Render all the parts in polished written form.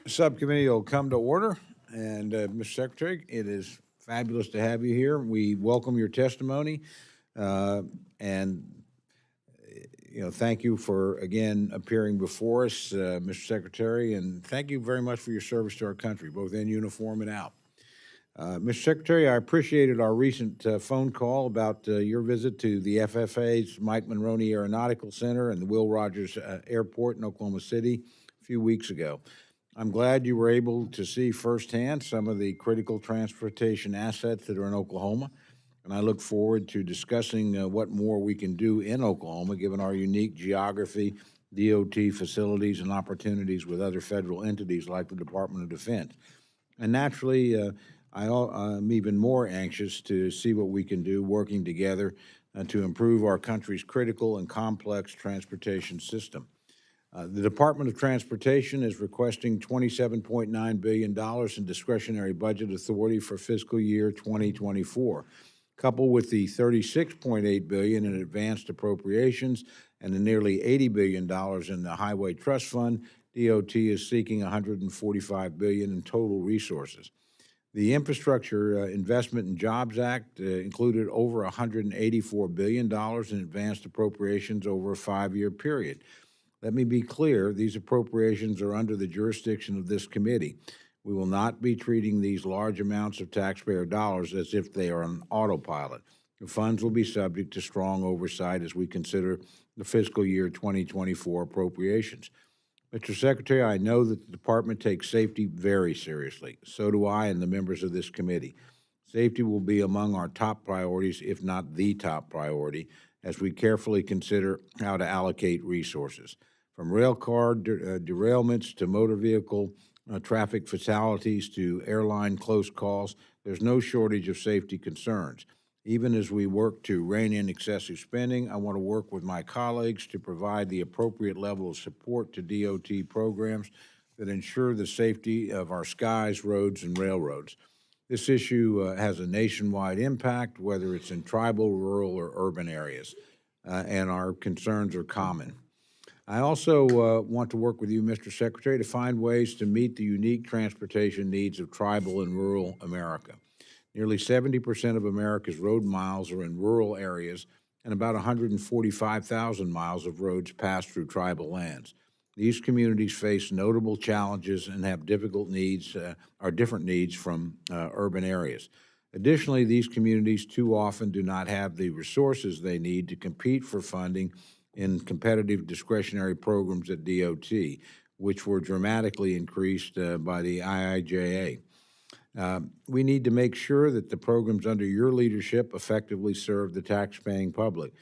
Subcommittee will come to order. And Mr. Secretary, it is fabulous to have you here. We welcome your testimony. And thank you for, again, appearing before us, Mr. Secretary, and thank you very much for your service to our country, both in uniform and out. Mr. Secretary, I appreciated our recent phone call about your visit to the FFA's Mike Monroney Aeronautical Center and the Will Rogers Airport in Oklahoma City a few weeks ago. I'm glad you were able to see firsthand some of the critical transportation assets that are in Oklahoma, and I look forward to discussing what more we can do in Oklahoma, given our unique geography, DOT facilities, and opportunities with other federal entities like the Department of Defense. And naturally, I'm even more anxious to see what we can do working together to improve our country's critical and complex transportation system. The Department of Transportation is requesting $27.9 billion in discretionary budget authority for fiscal year 2024. Coupled with the $36.8 billion in advanced appropriations and the nearly $80 billion in the Highway Trust Fund, DOT is seeking $145 billion in total resources. The Infrastructure Investment and Jobs Act included over $184 billion in advanced appropriations over a 5-year period. Let me be clear, these appropriations are under the jurisdiction of this committee. We will not be treating these large amounts of taxpayer dollars as if they are on autopilot. The funds will be subject to strong oversight as we consider the fiscal year 2024 appropriations. Mr. Secretary, I know that the department takes safety very seriously. So do I and the members of this committee. Safety will be among our top priorities, if not the top priority, as we carefully consider how to allocate resources. From rail car derailments to motor vehicle traffic fatalities to airline close calls, there's no shortage of safety concerns. Even as we work to rein in excessive spending, I want to work with my colleagues to provide the appropriate level of support to DOT programs that ensure the safety of our skies, roads, and railroads. This issue has a nationwide impact, whether it's in tribal, rural, or urban areas, and our concerns are common. I also want to work with you, Mr. Secretary, to find ways to meet the unique transportation needs of tribal and rural America. Nearly 70% of America's road miles are in rural areas, and about 145,000 miles of roads pass through tribal lands. These communities face notable challenges and have difficult needs, or different needs from urban areas. Additionally, these communities too often do not have the resources they need to compete for funding in competitive discretionary programs at DOT. which were dramatically increased by the IIJA. We need to make sure that the programs under your leadership effectively serve the tax-paying public.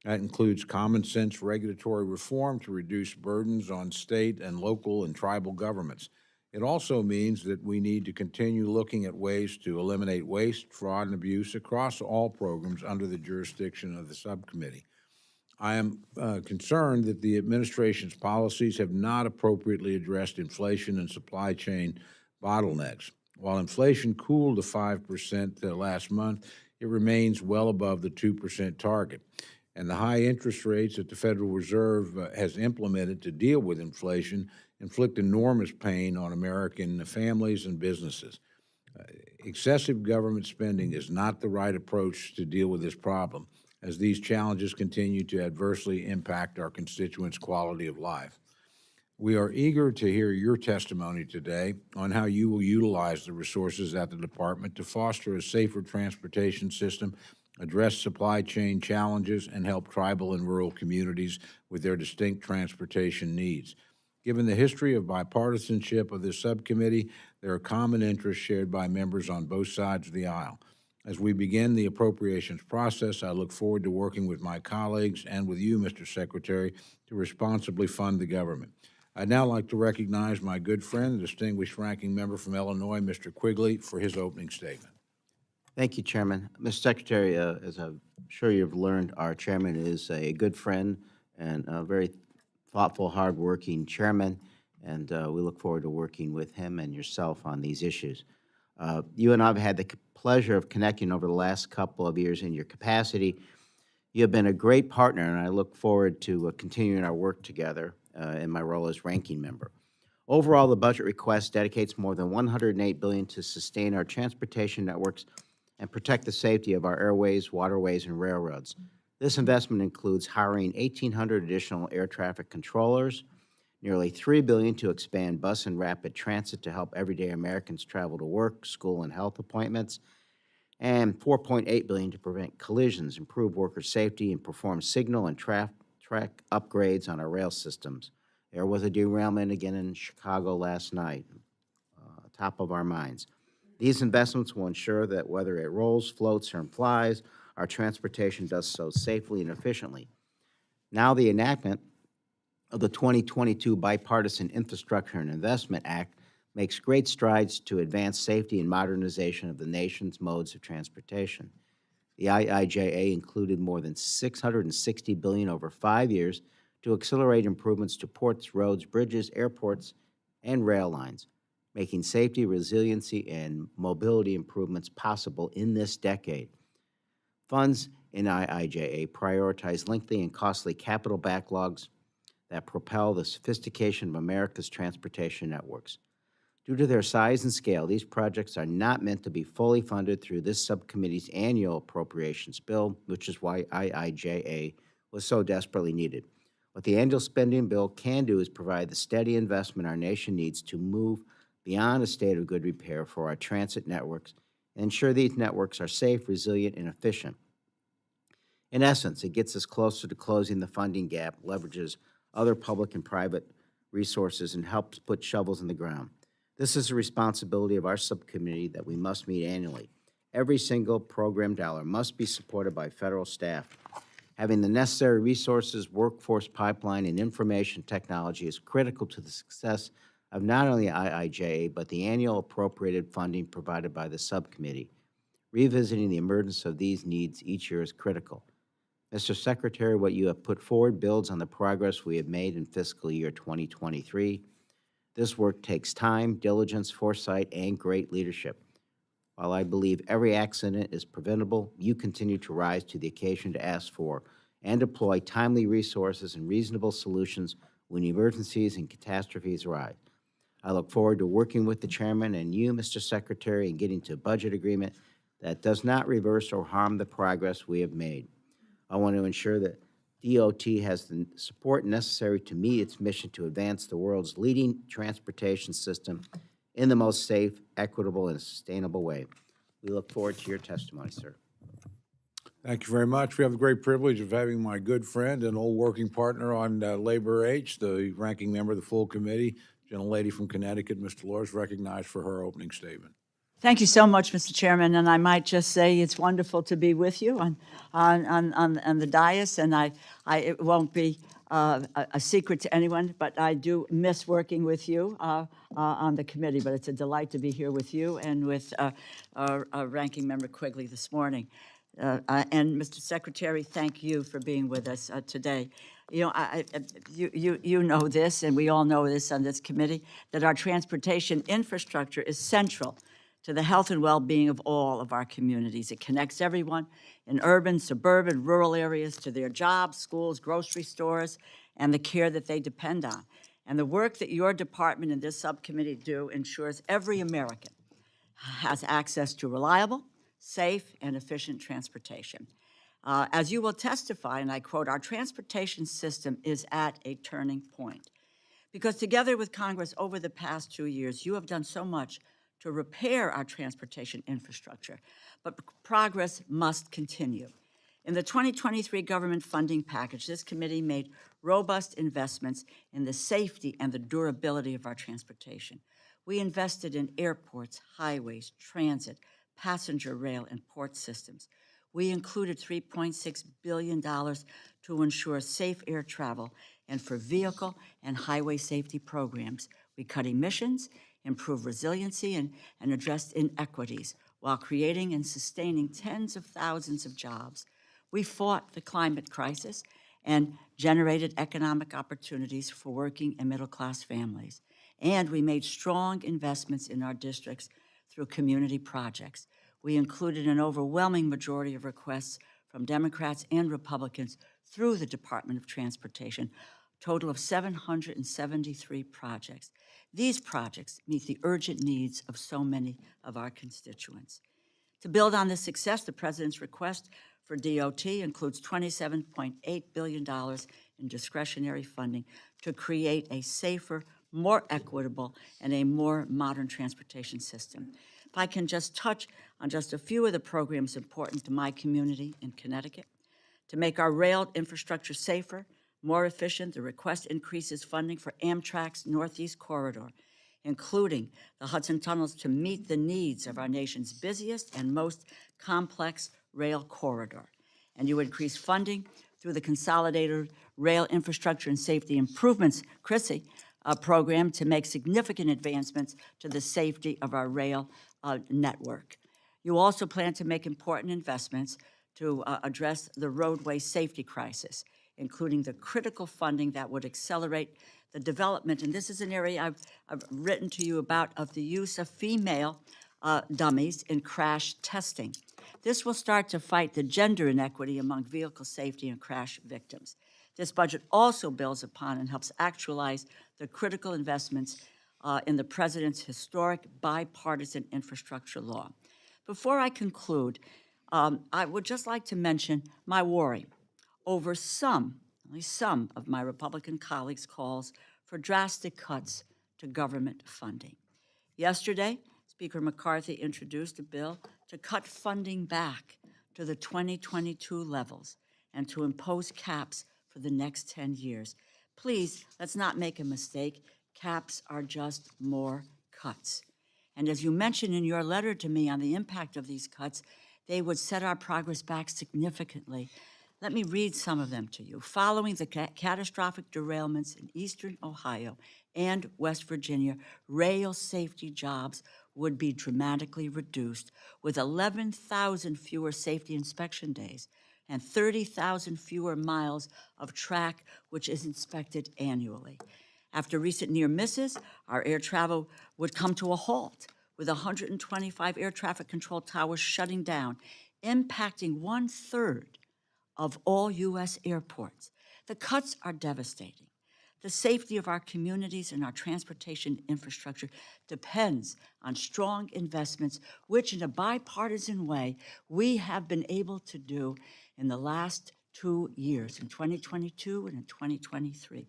That includes common sense regulatory reform to reduce burdens on state and local and tribal governments. It also means that we need to continue looking at ways to eliminate waste, fraud, and abuse across all programs under the jurisdiction of the subcommittee. I am concerned that the administration's policies have not appropriately addressed inflation and supply chain bottlenecks. While inflation cooled to 5% last month, it remains well above the 2% target. And the high interest rates that the Federal Reserve has implemented to deal with inflation inflict enormous pain on American families and businesses. Excessive government spending is not the right approach to deal with this problem, as these challenges continue to adversely impact our constituents' quality of life. We are eager to hear your testimony today on how you will utilize the resources at the Department to foster a safer transportation system, address supply chain challenges, and help tribal and rural communities with their distinct transportation needs. Given the history of bipartisanship of this subcommittee, there are common interests shared by members on both sides of the aisle. As we begin the appropriations process, I look forward to working with my colleagues and with you, Mr. Secretary, to responsibly fund the government. I'd now like to recognize my good friend, the distinguished ranking member from Illinois, Mr. Quigley, for his opening statement. Thank you, Chairman. Mr. Secretary, as I'm sure you've learned, our chairman is a good friend and a very thoughtful, hardworking chairman, and we look forward to working with him and yourself on these issues. You and I have had the pleasure of connecting over the last couple of years in your capacity. You have been a great partner, and I look forward to continuing our work together in my role as ranking member. Overall, the budget request dedicates more than $108 billion to sustain our transportation networks and protect the safety of our airways, waterways, and railroads. This investment includes hiring 1,800 additional air traffic controllers, nearly $3 billion to expand bus and rapid transit to help everyday Americans travel to work, school, and health appointments, and $4.8 billion to prevent collisions, improve worker safety, and perform signal and track upgrades on our rail systems. There was a derailment again in Chicago last night, top of our minds. These investments will ensure that whether it rolls, floats, or flies, our transportation does so safely and efficiently. Now the enactment of the 2022 Bipartisan Infrastructure and Investment Act makes great strides to advance safety and modernization of the nation's modes of transportation. The IIJA included more than $660 billion over 5 years to accelerate improvements to ports, roads, bridges, airports, and rail lines, making safety, resiliency, and mobility improvements possible in this decade. Funds in IIJA prioritize lengthy and costly capital backlogs that propel the sophistication of America's transportation networks. Due to their size and scale, these projects are not meant to be fully funded through this subcommittee's annual appropriations bill, which is why IIJA was so desperately needed. What the annual spending bill can do is provide the steady investment our nation needs to move beyond a state of good repair for our transit networks and ensure these networks are safe, resilient, and efficient. In essence, it gets us closer to closing the funding gap, leverages other public and private resources, and helps put shovels in the ground. This is a responsibility of our subcommittee that we must meet annually. Every single program dollar must be supported by federal staff. Having the necessary resources, workforce pipeline, and information technology is critical to the success of not only IIJA, but the annual appropriated funding provided by the subcommittee. Revisiting the emergence of these needs each year is critical. Mr. Secretary, what you have put forward builds on the progress we have made in fiscal year 2023. This work takes time, diligence, foresight, and great leadership. While I believe every accident is preventable, you continue to rise to the occasion to ask for and deploy timely resources and reasonable solutions when emergencies and catastrophes arise. I look forward to working with the chairman and you, Mr. Secretary, in getting to a budget agreement that does not reverse or harm the progress we have made. I want to ensure that DOT has the support necessary to meet its mission to advance the world's leading transportation system in the most safe, equitable, and sustainable way. We look forward to your testimony, sir. Thank you very much. We have the great privilege of having my good friend and old working partner on Labor H, the ranking member of the full committee, Gentlelady from Connecticut, Ms. Delores, recognized for her opening statement. Thank you so much, Mr. Chairman, and I might just say it's wonderful to be with you on the dais, and it won't be a secret to anyone, but I do miss working with you on the committee, but it's a delight to be here with you and with Ranking Member Quigley this morning. And Mr. Secretary, thank you for being with us today. You know, you know this, and we all know this on this committee, that our transportation infrastructure is central to the health and well-being of all of our communities. It connects everyone in urban, suburban, rural areas to their jobs, schools, grocery stores, and the care that they depend on. And the work that your department and this subcommittee do ensures every American has access to reliable, safe, and efficient transportation. As you will testify, and I quote, our transportation system is at a turning point. Because together with Congress over the past 2 years, you have done so much to repair our transportation infrastructure, but progress must continue. In the 2023 government funding package, this committee made robust investments in the safety and the durability of our transportation. We invested in airports, highways, transit, passenger rail, and port systems. We included $3.6 billion to ensure safe air travel and for vehicle and highway safety programs. We cut emissions, improved resiliency, and addressed inequities while creating and sustaining tens of thousands of jobs. We fought the climate crisis and generated economic opportunities for working and middle-class families. And we made strong investments in our districts through community projects. We included an overwhelming majority of requests from Democrats and Republicans through the Department of Transportation, a total of 773 projects. These projects meet the urgent needs of so many of our constituents. To build on this success, the President's request for DOT includes $27.8 billion in discretionary funding to create a safer, more equitable, and a more modern transportation system. If I can just touch on just a few of the programs important to my community in Connecticut. To make our rail infrastructure safer, more efficient, the request increases funding for Amtrak's Northeast Corridor, including the Hudson Tunnels to meet the needs of our nation's busiest and most complex rail corridor. And you increase funding through the Consolidated Rail Infrastructure and Safety Improvements, CRISI, program to make significant advancements to the safety of our rail network. You also plan to make important investments to address the roadway safety crisis, including the critical funding that would accelerate the development, and this is an area I've written to you about, of the use of female dummies in crash testing. This will start to fight the gender inequity among vehicle safety and crash victims. This budget also builds upon and helps actualize the critical investments in the President's historic bipartisan infrastructure law. Before I conclude, I would just like to mention my worry over only some of my Republican colleagues' calls for drastic cuts to government funding. Yesterday, Speaker McCarthy introduced a bill to cut funding back to the 2022 levels and to impose caps for the next 10 years. Please, let's not make a mistake. Caps are just more cuts. And as you mentioned in your letter to me on the impact of these cuts, they would set our progress back significantly. Let me read some of them to you. Following the catastrophic derailments in eastern Ohio and West Virginia, rail safety jobs would be dramatically reduced, with 11,000 fewer safety inspection days and 30,000 fewer miles of track which is inspected annually. After recent near misses, our air travel would come to a halt, with 125 air traffic control towers shutting down, impacting 1/3 of all U.S. airports. The cuts are devastating. The safety of our communities and our transportation infrastructure depends on strong investments, which in a bipartisan way we have been able to do in the last 2 years, in 2022 and in 2023.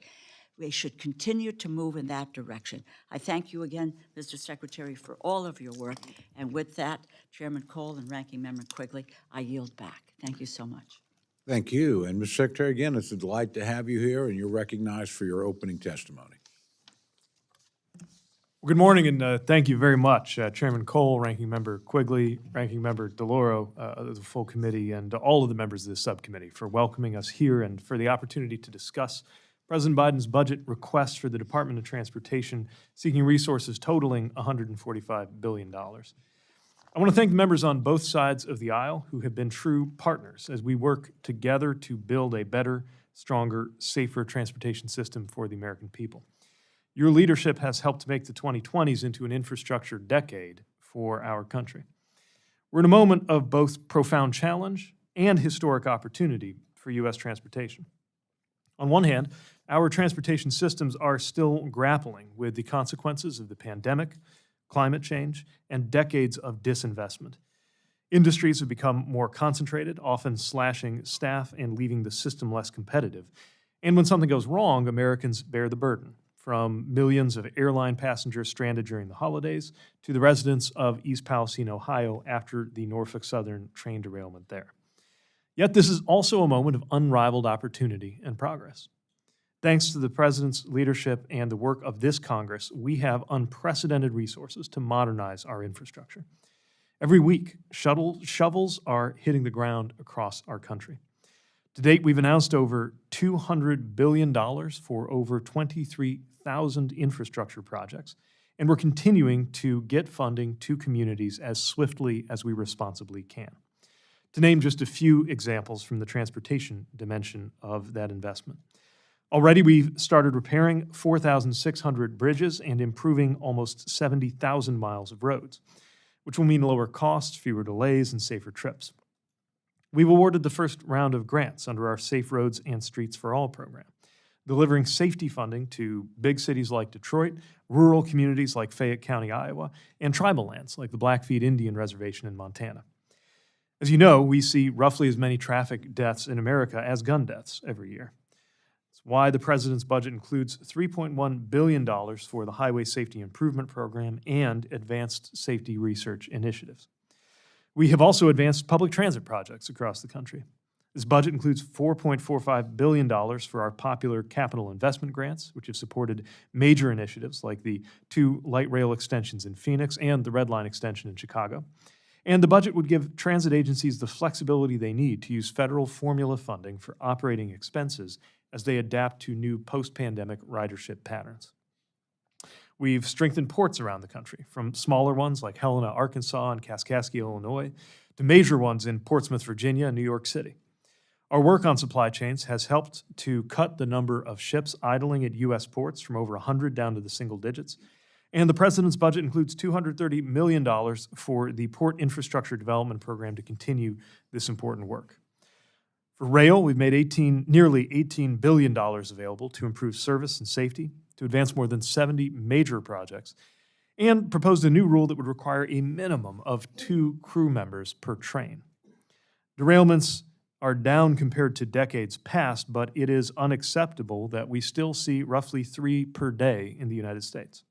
We should continue to move in that direction. I thank you again, Mr. Secretary, for all of your work. And with that, Chairman Cole and Ranking Member Quigley, I yield back. Thank you so much. Thank you. And Mr. Secretary, again, it's a delight to have you here, and you're recognized for your opening testimony. Well, good morning, and thank you very much, Chairman Cole, Ranking Member Quigley, Ranking Member DeLauro, the full committee, and all of the members of the subcommittee for welcoming us here and for the opportunity to discuss President Biden's budget request for the Department of Transportation, seeking resources totaling $145 billion. I want to thank the members on both sides of the aisle who have been true partners as we work together to build a better, stronger, safer transportation system for the American people. Your leadership has helped to make the 2020s into an infrastructure decade for our country. We're in a moment of both profound challenge and historic opportunity for U.S. transportation. On one hand, our transportation systems are still grappling with the consequences of the pandemic, climate change, and decades of disinvestment. Industries have become more concentrated, often slashing staff and leaving the system less competitive. And when something goes wrong, Americans bear the burden, from millions of airline passengers stranded during the holidays to the residents of East Palestine, Ohio, after the Norfolk Southern train derailment there. Yet this is also a moment of unrivaled opportunity and progress. Thanks to the President's leadership and the work of this Congress, we have unprecedented resources to modernize our infrastructure. Every week, shovels are hitting the ground across our country. To date, we've announced over $200 billion for over 23,000 infrastructure projects, and we're continuing to get funding to communities as swiftly as we responsibly can. To name just a few examples from the transportation dimension of that investment. Already, we've started repairing 4,600 bridges and improving almost 70,000 miles of roads, which will mean lower costs, fewer delays, and safer trips. We've awarded the first round of grants under our Safe Roads and Streets for All program, delivering safety funding to big cities like Detroit, rural communities like Fayette County, Iowa, and tribal lands like the Blackfeet Indian Reservation in Montana. As you know, we see roughly as many traffic deaths in America as gun deaths every year. That's why the President's budget includes $3.1 billion for the Highway Safety Improvement Program and Advanced Safety Research Initiatives. We have also advanced public transit projects across the country. This budget includes $4.45 billion for our popular capital investment grants, which have supported major initiatives like the 2 light rail extensions in Phoenix and the Red Line extension in Chicago. And the budget would give transit agencies the flexibility they need to use federal formula funding for operating expenses as they adapt to new post-pandemic ridership patterns. We've strengthened ports around the country, from smaller ones like Helena, Arkansas, and Kaskaskia, Illinois, to major ones in Portsmouth, Virginia, and New York City. Our work on supply chains has helped to cut the number of ships idling at U.S. ports from over 100 down to the single digits. And the President's budget includes $230 million for the Port Infrastructure Development Program to continue this important work. For rail, we've made nearly $18 billion available to improve service and safety, to advance more than 70 major projects, and proposed a new rule that would require a minimum of 2 crew members per train. Derailments are down compared to decades past, but it is unacceptable that we still see roughly 3 per day in the United States.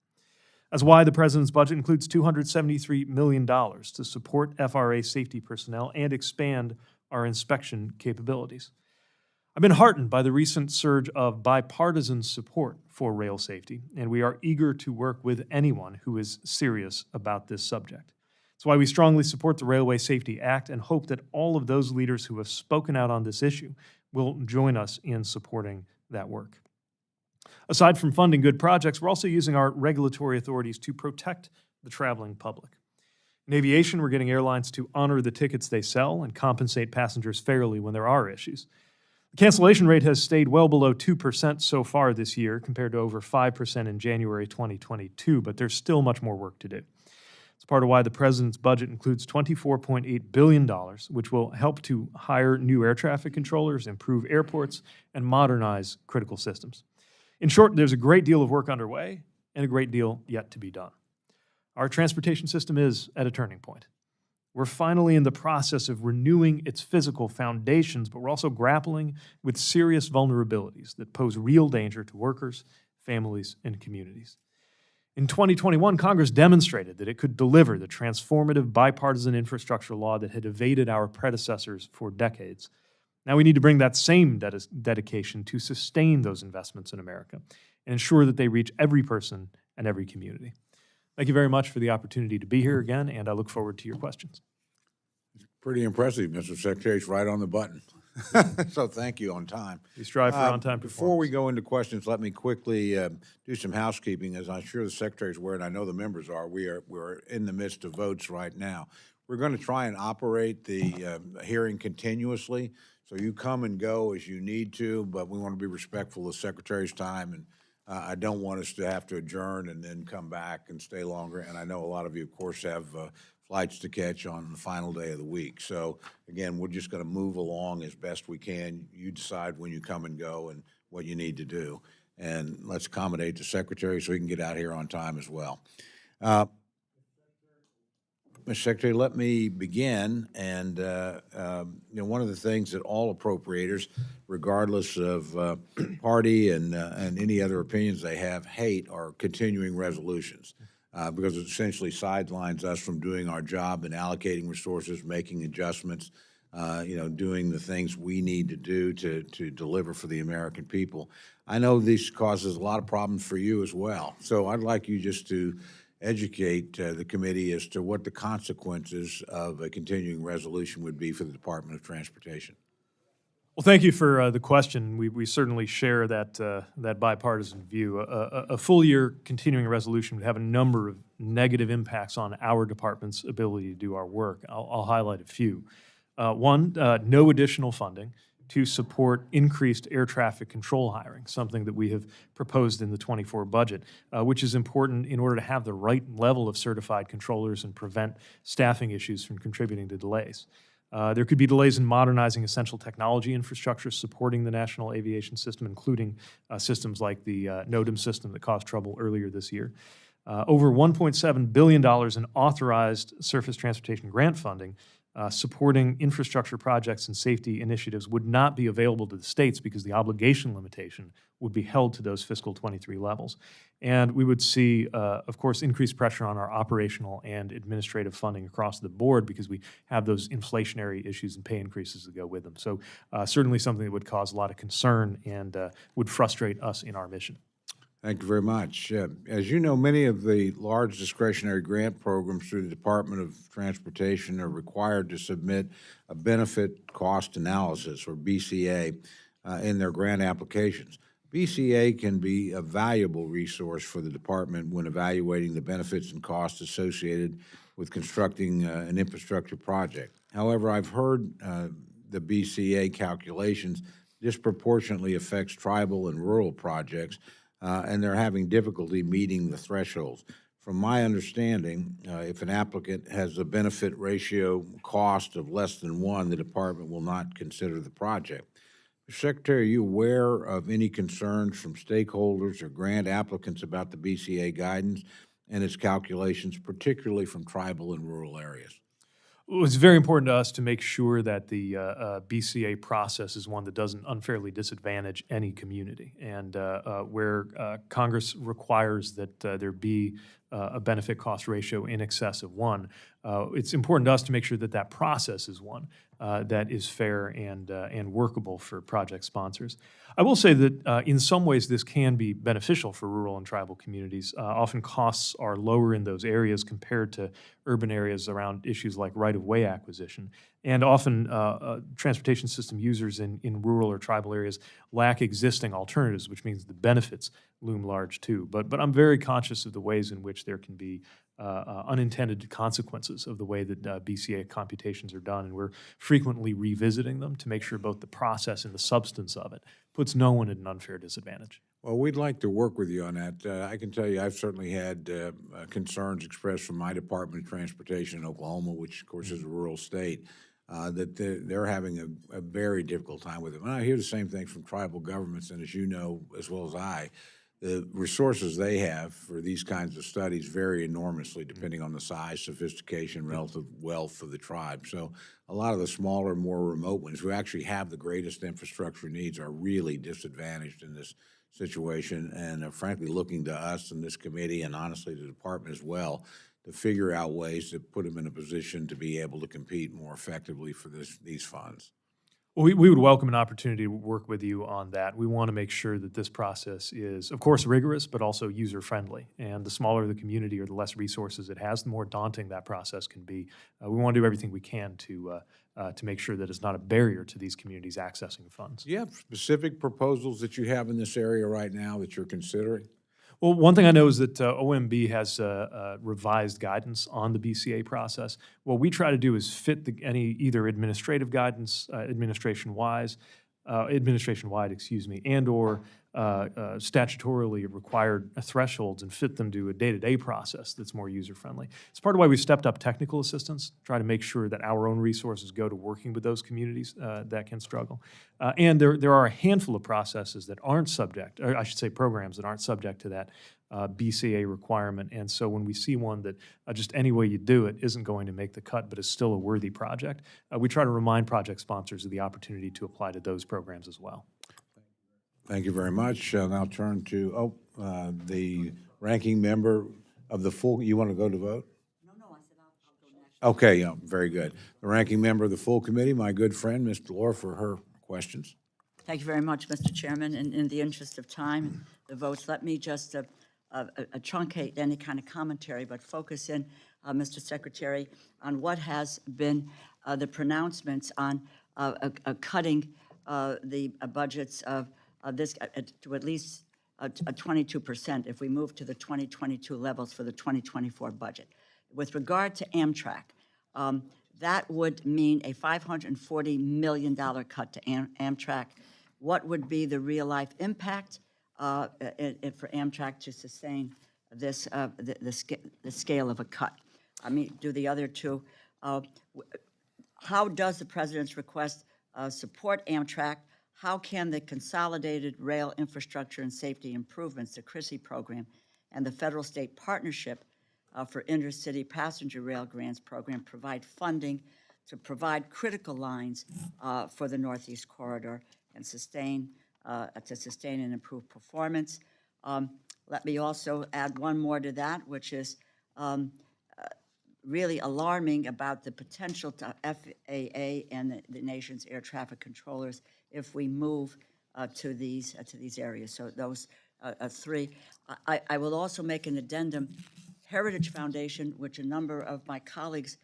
That's why the President's budget includes $273 million to support FRA safety personnel and expand our inspection capabilities. I've been heartened by the recent surge of bipartisan support for rail safety, and we are eager to work with anyone who is serious about this subject. That's why we strongly support the Railway Safety Act and hope that all of those leaders who have spoken out on this issue will join us in supporting that work. Aside from funding good projects, we're also using our regulatory authorities to protect the traveling public. In aviation, we're getting airlines to honor the tickets they sell and compensate passengers fairly when there are issues. The cancellation rate has stayed well below 2% so far this year, compared to over 5% in January 2022, but there's still much more work to do. It's part of why the President's budget includes $24.8 billion, which will help to hire new air traffic controllers, improve airports, and modernize critical systems. In short, there's a great deal of work underway and a great deal yet to be done. Our transportation system is at a turning point. We're finally in the process of renewing its physical foundations, but we're also grappling with serious vulnerabilities that pose real danger to workers, families, and communities. In 2021, Congress demonstrated that it could deliver the transformative bipartisan infrastructure law that had evaded our predecessors for decades. Now we need to bring that same dedication to sustain those investments in America and ensure that they reach every person and every community. Thank you very much for the opportunity to be here again, and I look forward to your questions. Pretty impressive, Mr. Secretary. It's right on the button. So thank you on time. We strive for on-time Before we performance. go into questions, let me quickly do some housekeeping. As I'm sure the Secretary's aware, and I know the members are, we're in the midst of votes right now. We're going to try and operate the hearing continuously, so you come and go as you need to, but we want to be respectful of the Secretary's time, and I don't want us to have to adjourn and then come back and stay longer. And I know a lot of you, of course, have flights to catch on the final day of the week. So again, we're just going to move along as best we can. You decide when you come and go and what you need to do. And let's accommodate the Secretary so he can get out here on time as well. Mr. Secretary, let me begin. And one of the things that all appropriators, regardless of party and any other opinions they have, hate are continuing resolutions. Because it essentially sidelines us from doing our job and allocating resources, making adjustments, doing the things we need to do to deliver for the American people. I know this causes a lot of problems for you as well. So I'd like you just to educate the committee as to what the consequences of a continuing resolution would be for the Department of Transportation. Well, thank you for the question. We certainly share that bipartisan view. A full year continuing resolution would have a number of negative impacts on our department's ability to do our work. I'll highlight a few. One, no additional funding to support increased air traffic control hiring, something that we have proposed in the '24 budget, which is important in order to have the right level of certified controllers and prevent staffing issues from contributing to delays. There could be delays in modernizing essential technology infrastructure supporting the national aviation system, including systems like the NOTAM system that caused trouble earlier this year. Over $1.7 billion in authorized surface transportation grant funding supporting infrastructure projects and safety initiatives would not be available to the states because the obligation limitation would be held to those fiscal '23 levels. And we would see, of course, increased pressure on our operational and administrative funding across the board because we have those inflationary issues and pay increases that go with them. So certainly something that would cause a lot of concern and would frustrate us in our mission. Thank you very much. As you know, many of the large discretionary grant programs through the Department of Transportation are required to submit a benefit cost analysis, or BCA, in their grant applications. BCA can be a valuable resource for the department when evaluating the benefits and costs associated with constructing an infrastructure project. However, I've heard the BCA calculations disproportionately affects tribal and rural projects, and they're having difficulty meeting the thresholds. From my understanding, if an applicant has a benefit ratio cost of less than 1, the department will not consider the project. Mr. Secretary, are you aware of any concerns from stakeholders or grant applicants about the BCA guidance and its calculations, particularly from tribal and rural areas? Well, it's very important to us to make sure that the BCA process is one that doesn't unfairly disadvantage any community. And where Congress requires that there be a benefit cost ratio in excess of 1, it's important to us to make sure that that process is one that is fair and workable for project sponsors. I will say that in some ways this can be beneficial for rural and tribal communities. Often costs are lower in those areas compared to urban areas around issues like right-of-way acquisition. And often transportation system users in rural or tribal areas lack existing alternatives, which means the benefits loom large too. But I'm very conscious of the ways in which there can be unintended consequences of the way that BCA computations are done, and we're frequently revisiting them to make sure both the process and the substance of it puts no one at an unfair disadvantage. Well, we'd like to work with you on that. I can tell you I've certainly had concerns expressed from my Department of Transportation in Oklahoma, which, of course, is a rural state, that they're having a very difficult time with it. And I hear the same thing from tribal governments, and as you know, as well as I, the resources they have for these kinds of studies vary enormously depending on the size, sophistication, relative wealth of the tribe. So a lot of the smaller, more remote ones who actually have the greatest infrastructure needs are really disadvantaged in this situation and are frankly looking to us and this committee and honestly the department as well to figure out ways to put them in a position to be able to compete more effectively for these funds. Well, we would welcome an opportunity to work with you on that. We want to make sure that this process is, of course, rigorous, but also user-friendly. And the smaller the community or the less resources it has, the more daunting that process can be. We want to do everything we can to make sure that it's not a barrier to these communities accessing funds. Do you have specific proposals that you have in this area right now that you're considering? Well, one thing I know is that OMB has revised guidance on the BCA process. What we try to do is fit any either administrative guidance, administration-wide, and or statutorily required thresholds and fit them to a day-to-day process that's more user-friendly. It's part of why we stepped up technical assistance, try to make sure that our own resources go to working with those communities that can struggle. And there are a handful of processes that aren't subject, or I should say programs that aren't subject to that BCA requirement. And so when we see one that just any way you do it isn't going to make the cut, but is still a worthy project, we try to remind project sponsors of the opportunity to apply to those programs as well. Thank you very much. I'll now turn to, the ranking member of the full, you want to go to vote? No, I said I'll go next. Okay, yeah, very good. The ranking member of the full committee, my good friend, Ms. Delore, for her questions. Thank you very much, Mr. Chairman. In the interest of time and the votes, let me just truncate any kind of commentary, but focus in, Mr. Secretary, on what has been the pronouncements on cutting the budgets of this to at least 22% if we move to the 2022 levels for the 2024 budget. With regard to Amtrak, that would mean a $540 million cut to Amtrak. What would be the real-life impact for Amtrak to sustain this the scale of a cut? I mean, do the other two? How does the president's request support Amtrak? How can the Consolidated Rail Infrastructure and Safety Improvements, the CRISI program, and the federal-state partnership for intercity passenger rail grants program provide funding to provide critical lines for the Northeast Corridor and sustain and improve performance? Let me also add one more to that, which is really alarming about the potential to FAA and the nation's air traffic controllers if we move to these areas. So those three. I will also make an addendum. Heritage Foundation, which a number of my colleagues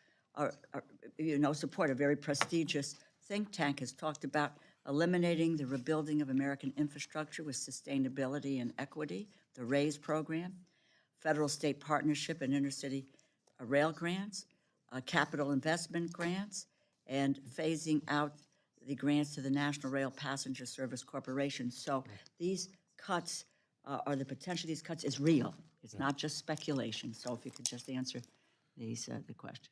support, a very prestigious think tank, has talked about eliminating the rebuilding of American infrastructure with sustainability and equity, the RAISE program, federal-state partnership and intercity rail grants, capital investment grants, and phasing out the grants to the National Rail Passenger Service Corporation. So these cuts the potential of these cuts is real. It's not just speculation. So if you could just answer these the questions.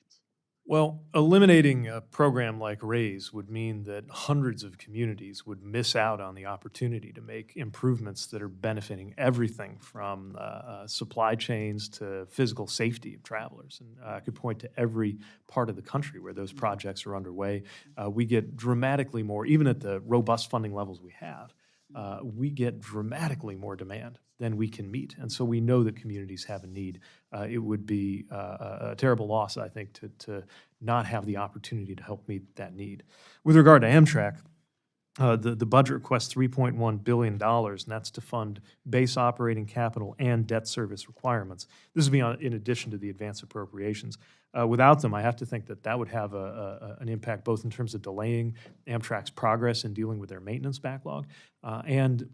Well, eliminating a program like RAISE would mean that hundreds of communities would miss out on the opportunity to make improvements that are benefiting everything from supply chains to physical safety of travelers. And I could point to every part of the country where those projects are underway. We get dramatically more, even at the robust funding levels we have, we get dramatically more demand than we can meet. And so we know that communities have a need. It would be a terrible loss, I think, to not have the opportunity to help meet that need. With regard to Amtrak, the budget requests $3.1 billion, and that's to fund base operating capital and debt service requirements. This would be in addition to the advance appropriations. Without them, I have to think that would have an impact both in terms of delaying Amtrak's progress in dealing with their maintenance backlog and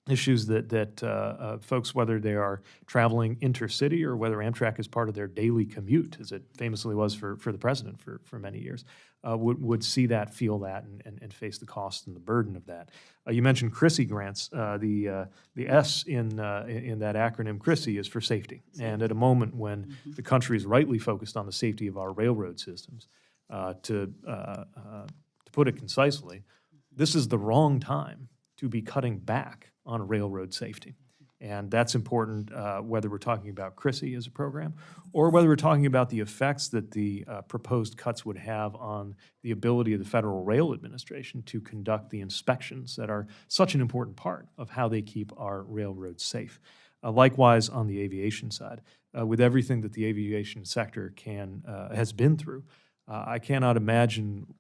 issues that folks, whether they are traveling intercity or whether Amtrak is part of their daily commute, as it famously was for the president for many years, would see that, feel that, and face the cost and the burden of that. You mentioned CRISI grants. The S in that acronym CRISI is for safety. And at a moment when the country is rightly focused on the safety of our railroad systems, to put it concisely, this is the wrong time to be cutting back on railroad safety. And that's important whether we're talking about CRISI as a program or whether we're talking about the effects that the proposed cuts would have on the ability of the Federal Rail Administration to conduct the inspections that are such an important part of how they keep our railroads safe. Likewise, on the aviation side, with everything that the aviation sector has been through, I cannot imagine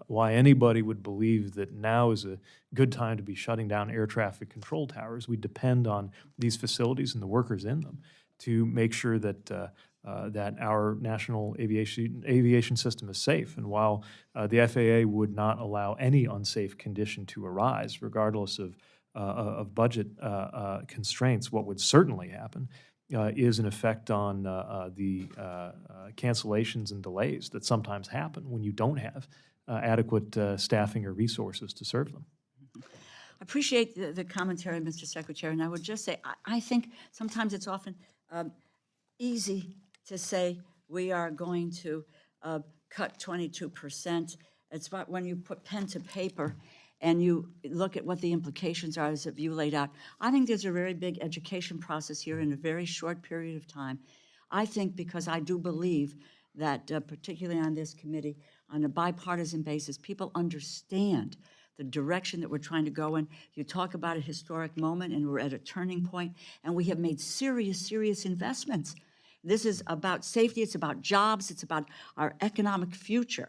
why anybody would believe that now is a good time to be shutting down air traffic control towers. We depend on these facilities and the workers in them to make sure that that our national aviation system is safe. And while the FAA would not allow any unsafe condition to arise, regardless of budget constraints, what would certainly happen is an effect on the cancellations and delays that sometimes happen when you don't have adequate staffing or resources to serve them. I appreciate the commentary, Mr. Secretary, and I would just say, I think sometimes it's often easy to say we are going to cut 22%. It's about when you put pen to paper and you look at what the implications are as you laid out. I think there's a very big education process here in a very short period of time. I think because I do believe that particularly on this committee, on a bipartisan basis, people understand the direction that we're trying to go in. You talk about a historic moment, and we're at a turning point, and we have made serious, serious investments. This is about safety, it's about jobs, it's about our economic future,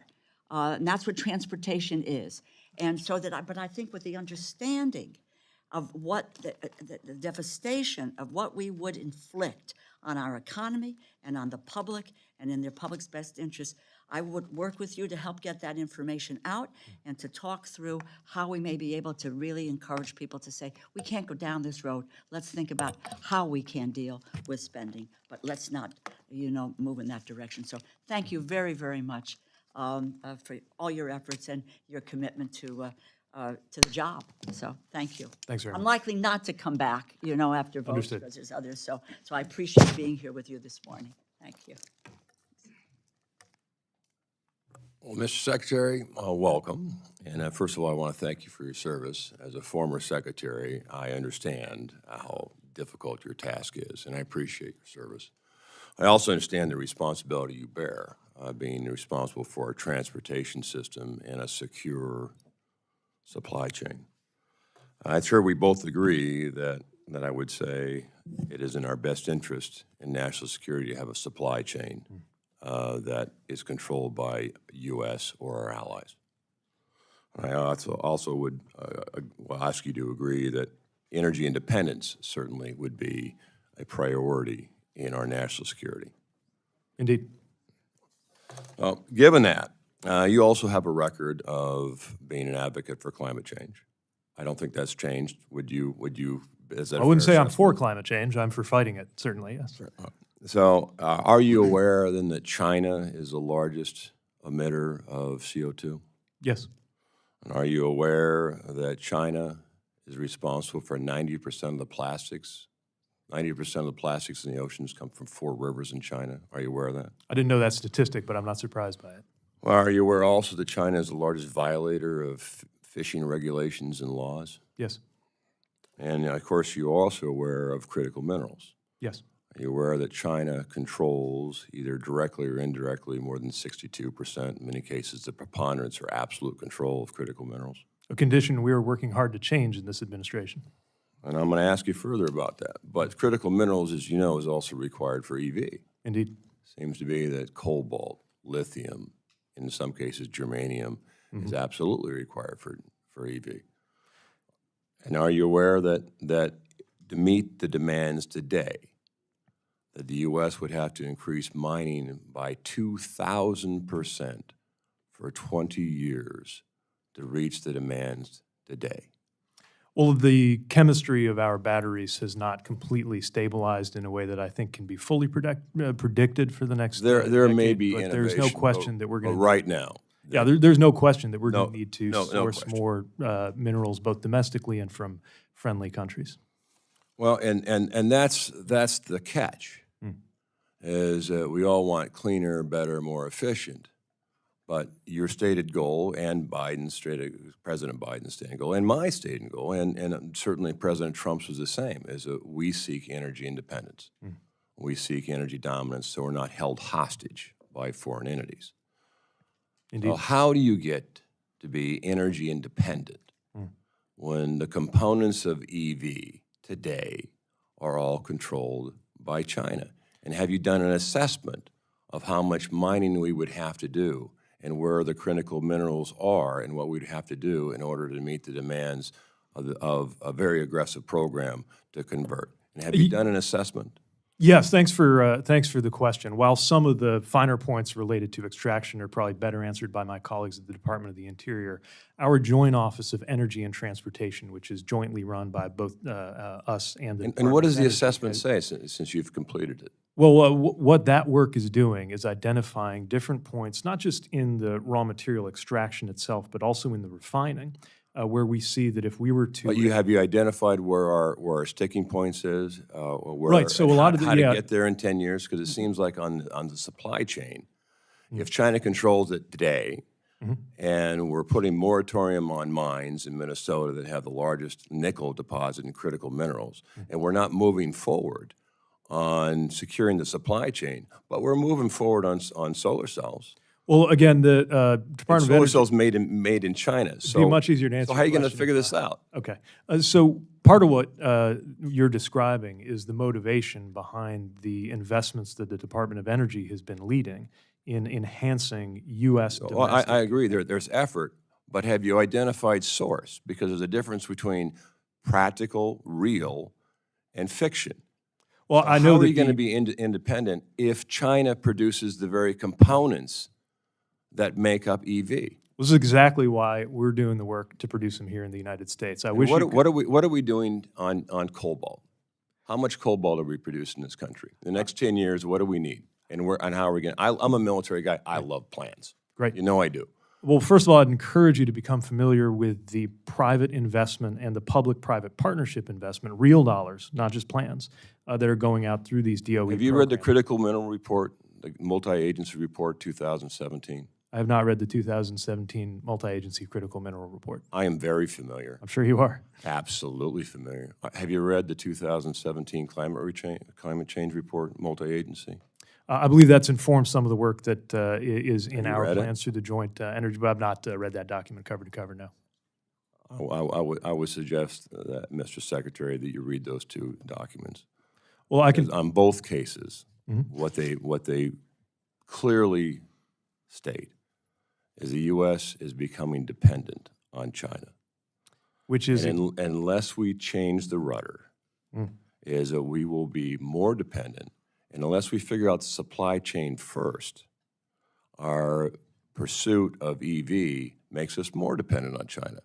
and that's what transportation is. And so but I think with the understanding of what the devastation of what we would inflict on our economy and on the public and in their public's best interest, I would work with you to help get that information out and to talk through how we may be able to really encourage people to say, we can't go down this road. Let's think about how we can deal with spending, but let's not, move in that direction. So thank you very, very much for all your efforts and your commitment to the job. So thank you. Thanks very much. I'm likely not to come back, after votes Understood. because there's others. So I appreciate being here with you this morning. Thank you. Well, Mr. Secretary, welcome. And first of all, I want to thank you for your service. As a former secretary, I understand how difficult your task is, and I appreciate your service. I also understand the responsibility you bear, being responsible for our transportation system and a secure supply chain. I'm sure we both agree that I would say it is in our best interest in national security to have a supply chain that is controlled by U.S. or our allies. And I also would ask you to agree that energy independence certainly would be a priority in our national security. Indeed. Given that, you also have a record of being an advocate for climate change. I don't think that's changed. Would you, is that I wouldn't fair say I'm assessment? for climate change. I'm for fighting it, certainly, yes. So are you aware then that China is the largest emitter of CO2? Yes. And are you aware that China is responsible for 90% of the plastics? 90% of the plastics in the oceans come from 4 rivers in China. Are you aware of that? I didn't know that statistic, but I'm not surprised by it. Well, are you aware also that China is the largest violator of fishing regulations and laws? Yes. And of course, you're also aware of critical minerals. Yes. Are you aware that China controls, either directly or indirectly, more than 62%? In many cases, the preponderance or absolute control of critical minerals. A condition we are working hard to change in this administration. And I'm going to ask you further about that. But critical minerals, as you know, is also required for EV. Indeed. Seems to be that cobalt, lithium, in some cases germanium, is absolutely required for EV. And are you aware that to meet the demands today, that the U.S. would have to increase mining by 2,000% for 20 years to reach the demands today? Well, the chemistry of our batteries has not completely stabilized in a way that I think can be fully predicted for the next There may decade, be but innovation. there's no question that we're going but to right now. Yeah, there's no question that we're No, going to need to no source question. more minerals, both domestically and from friendly countries. Well, and that's the catch, is we all want cleaner, better, more efficient. But your stated goal and President Biden's stated goal and my stated goal, and certainly President Trump's was the same, is that we seek energy independence. We seek energy dominance so we're not held hostage by foreign entities. Indeed. Well, how do you get to be energy independent when the components of EV today are all controlled by China? And have you done an assessment of how much mining we would have to do and where the critical minerals are and what we'd have to do in order to meet the demands of a very aggressive program to convert. And have you done an assessment? Yes, thanks for the question. While some of the finer points related to extraction are probably better answered by my colleagues at the Department of the Interior, our Joint Office of Energy and Transportation, which is jointly run by both us and the And what Department does of the Energy, assessment say since you've completed it? Well, what that work is doing is identifying different points, not just in the raw material extraction itself, but also in the refining, where we see that if we were to But have you identified where our sticking points is? Or where, Right, so and a lot how, of the- how yeah. to get there in 10 years? Because it seems like on the supply chain, if China controls it today, and we're putting moratorium on mines in Minnesota that have the largest nickel deposit in critical minerals, and we're not moving forward on securing the supply chain, but we're moving forward on solar cells. Well, again, the Department of Solar Energy. cells made in China. So be much easier to answer So how are you your going to question figure if this out? Okay. So part of what you're describing is the motivation behind the investments that the Department of Energy has been leading in enhancing U.S. Well, domestic. I agree. There's effort, but have you identified source? Because there's a difference between practical, real, and fiction. Well, So I know how are that you going to the- be independent if China produces the very components that make up EV? This is exactly why we're doing the work to produce them here in the United States. I And wish you could- what are we doing on cobalt? How much cobalt are we producing in this country? The next 10 years, what do we need? And how are we going? I'm a military guy. I love plans. Great. You know I do. Well, first of all, I'd encourage you to become familiar with the private investment and the public-private partnership investment, real dollars, not just plans, that are going out through these DOE Have you read the programs. critical mineral report, the multi-agency report 2017? I have not read the 2017 multi-agency critical mineral report. I am very familiar, I'm sure you are. absolutely familiar. Have you read the 2017 climate change report, multi-agency? I believe that's informed some of the work that is in you our read it? plans through the joint energy, but I've not read that document cover to cover, no. I would suggest that, Mr. Secretary, that you read those two documents. Well, I Because can, on both cases, Mm-hmm. what they clearly state is the U.S. is becoming dependent on China. which is, And unless we change the rudder, is that we will be more dependent. And unless we figure out the supply chain first, our pursuit of EV makes us more dependent on China.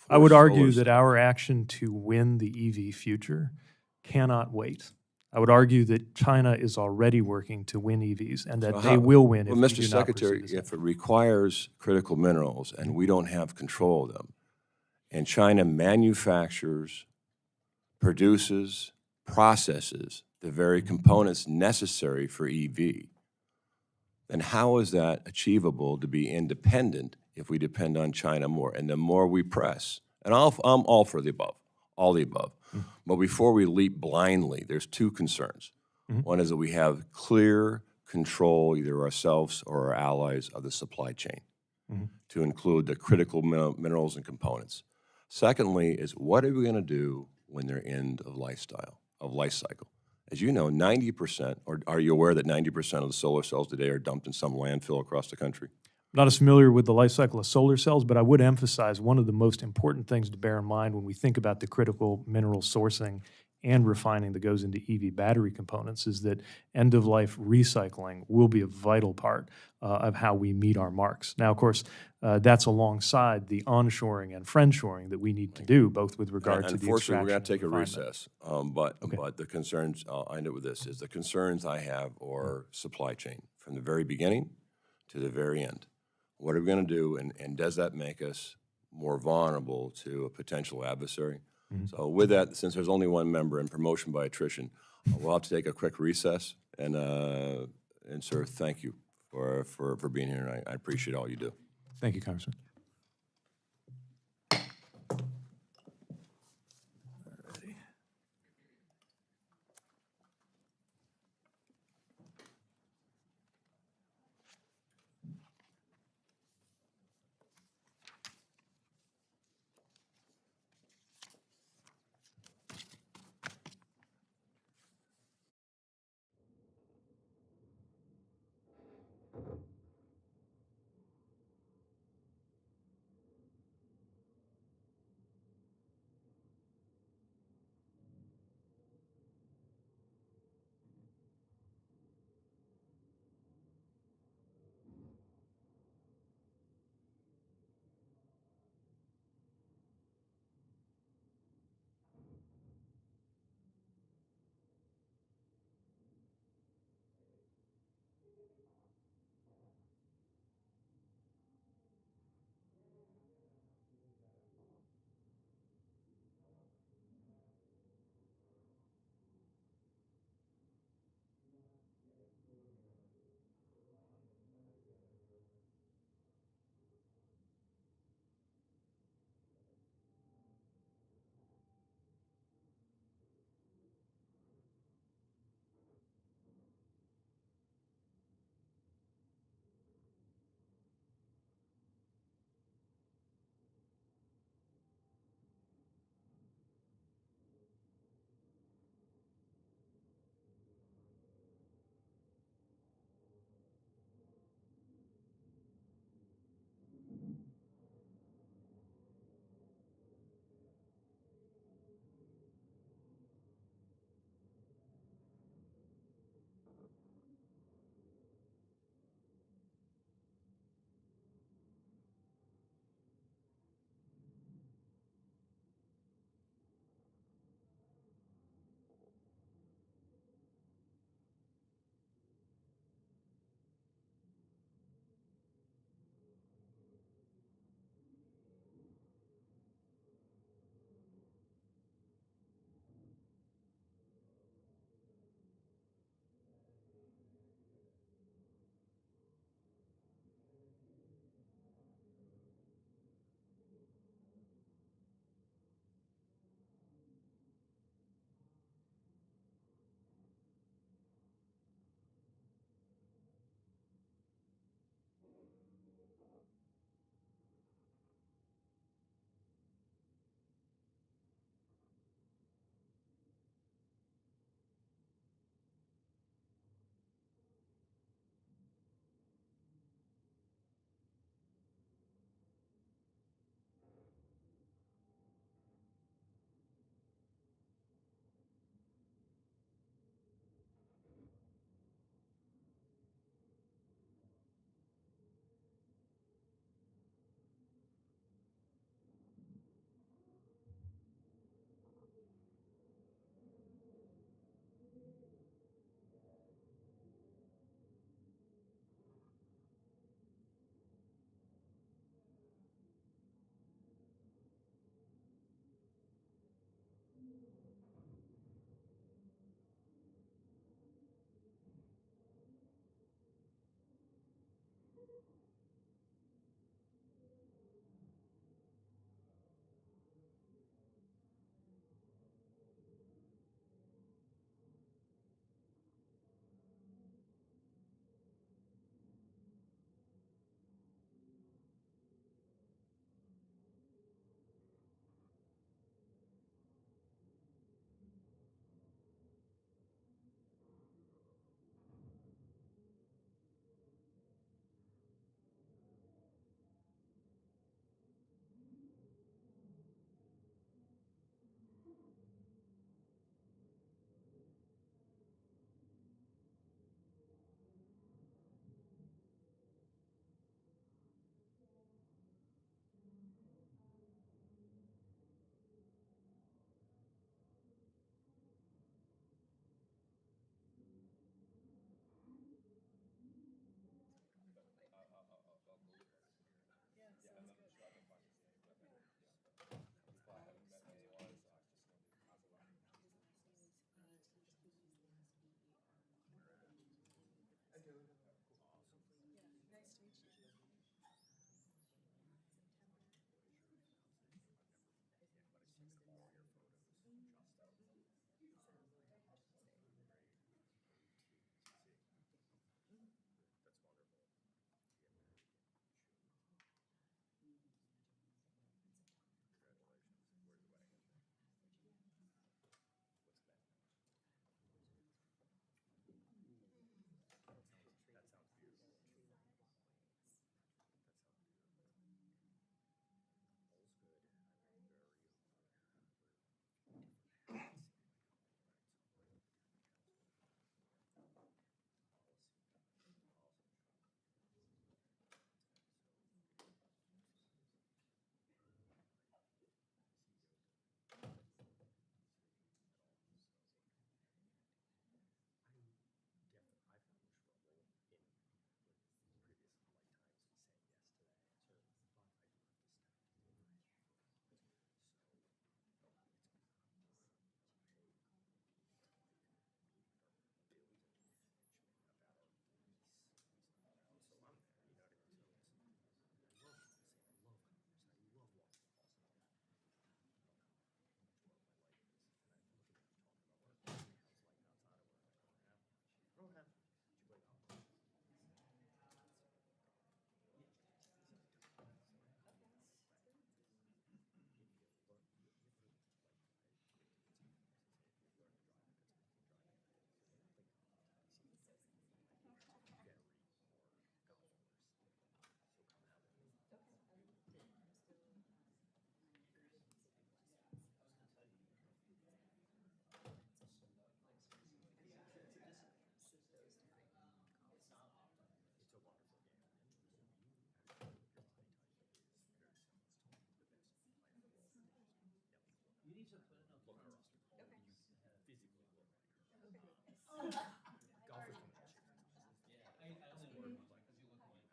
I would For argue solar that our action to win the EV future cannot wait. I would argue that China is already working to win EVs and that they will win if Well, we Mr. do not Secretary, pursue this. if it requires critical minerals and we don't have control of them, and China manufactures, produces, processes the very components necessary for EV, then how is that achievable to be independent if we depend on China more? And the more we press, and I'm all for the above, all the above. But before we leap blindly, there's two concerns. One is that we have clear control, either ourselves or our allies, of the supply chain to include the critical minerals and components. Secondly is what are we going to do when they're end of life cycle? As you know, 90%, or are you aware that 90% of the solar cells today are dumped in some landfill across the country? I'm not as familiar with the life cycle of solar cells, but I would emphasize one of the most important things to bear in mind when we think about the critical mineral sourcing and refining that goes into EV battery components is that end-of-life recycling will be a vital part of how we meet our marks. Now, of course, that's alongside the onshoring and friendshoring that we need to do, both with regard to the Unfortunately, we're extraction going to and take a refinement. recess. But the concerns, I'll end it with this, is the concerns I have are supply chain from the very beginning to the very end. What are we going to do, and does that make us more vulnerable to a potential adversary? So with that, since there's only one member and promotion by attrition, we'll have to take a quick recess, and sir, thank you for being here tonight. I appreciate all you do. Thank you, Congressman.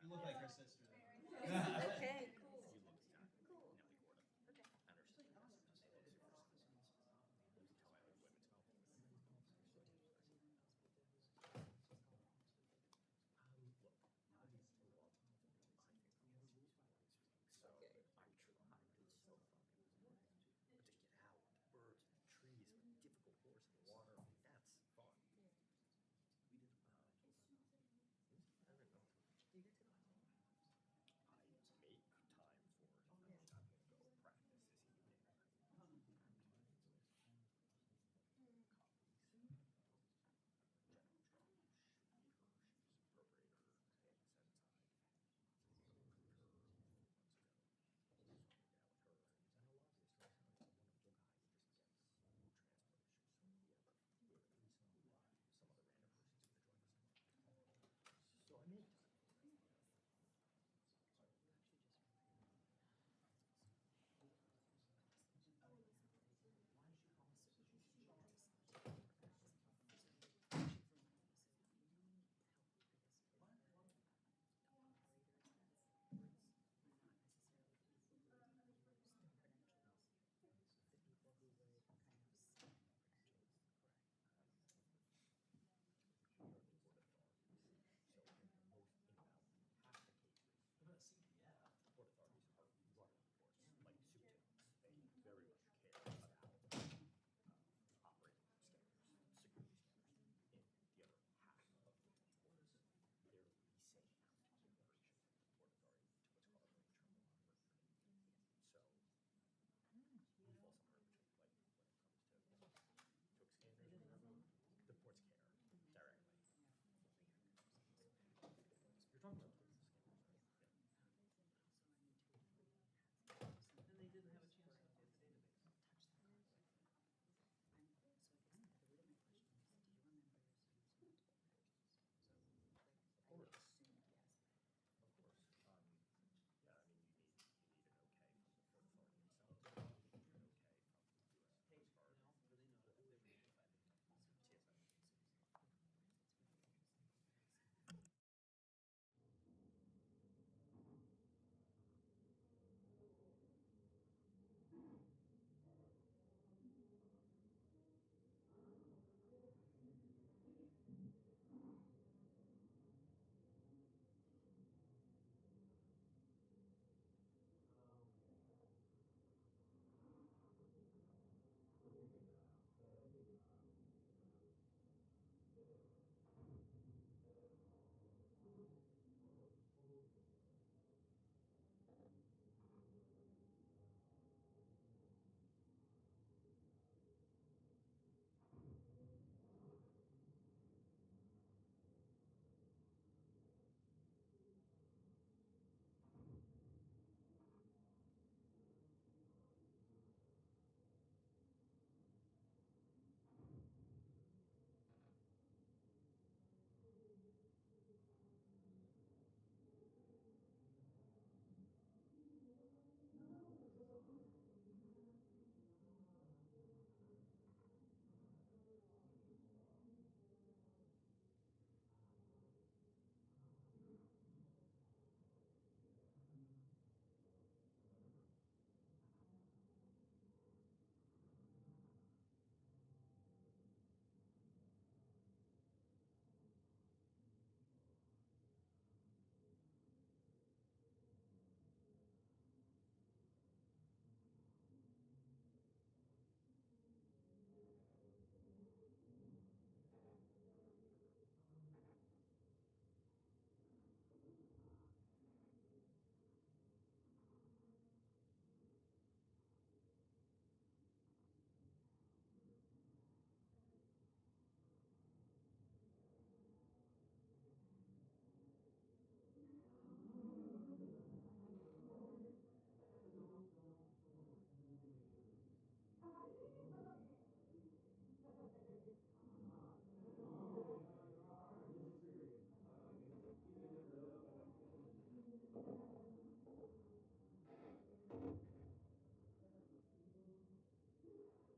You look like her sister. Okay, cool. Cool. Okay. I'm trying. It's so fucking important. But to get out, the birds, the trees, with difficult course in the water, that's fun. We did. I don't know. I make time for it. I'm gonna go practice this evening. General Trump, meet her. She's appropriator, set aside. Recruit her months ago. So I get out with her. And a lobbyist, right? He's a wonderful guy who just gets transport issues. So we have some other random person's gonna join us. So I made time. Port authorities are running ports like soup tins. They very much care about operating scanners, security scanners. In the other half of the ports, they're leasing out the operation of the Port Authority to what's called a terminal operator. So we fall somewhere in between, like when it comes to scanners, the ports care directly. You're talking about scanners, right? And they didn't have a chance to update the database. So I guess the root of my question is, do you remember some multiple corrections? So, like, I would assume yes. Of course. Yeah, I mean, you need an okay from the Port Authority themselves. You need an okay from the U.S. Coast Guard. No, but they know, they were notified. TSA.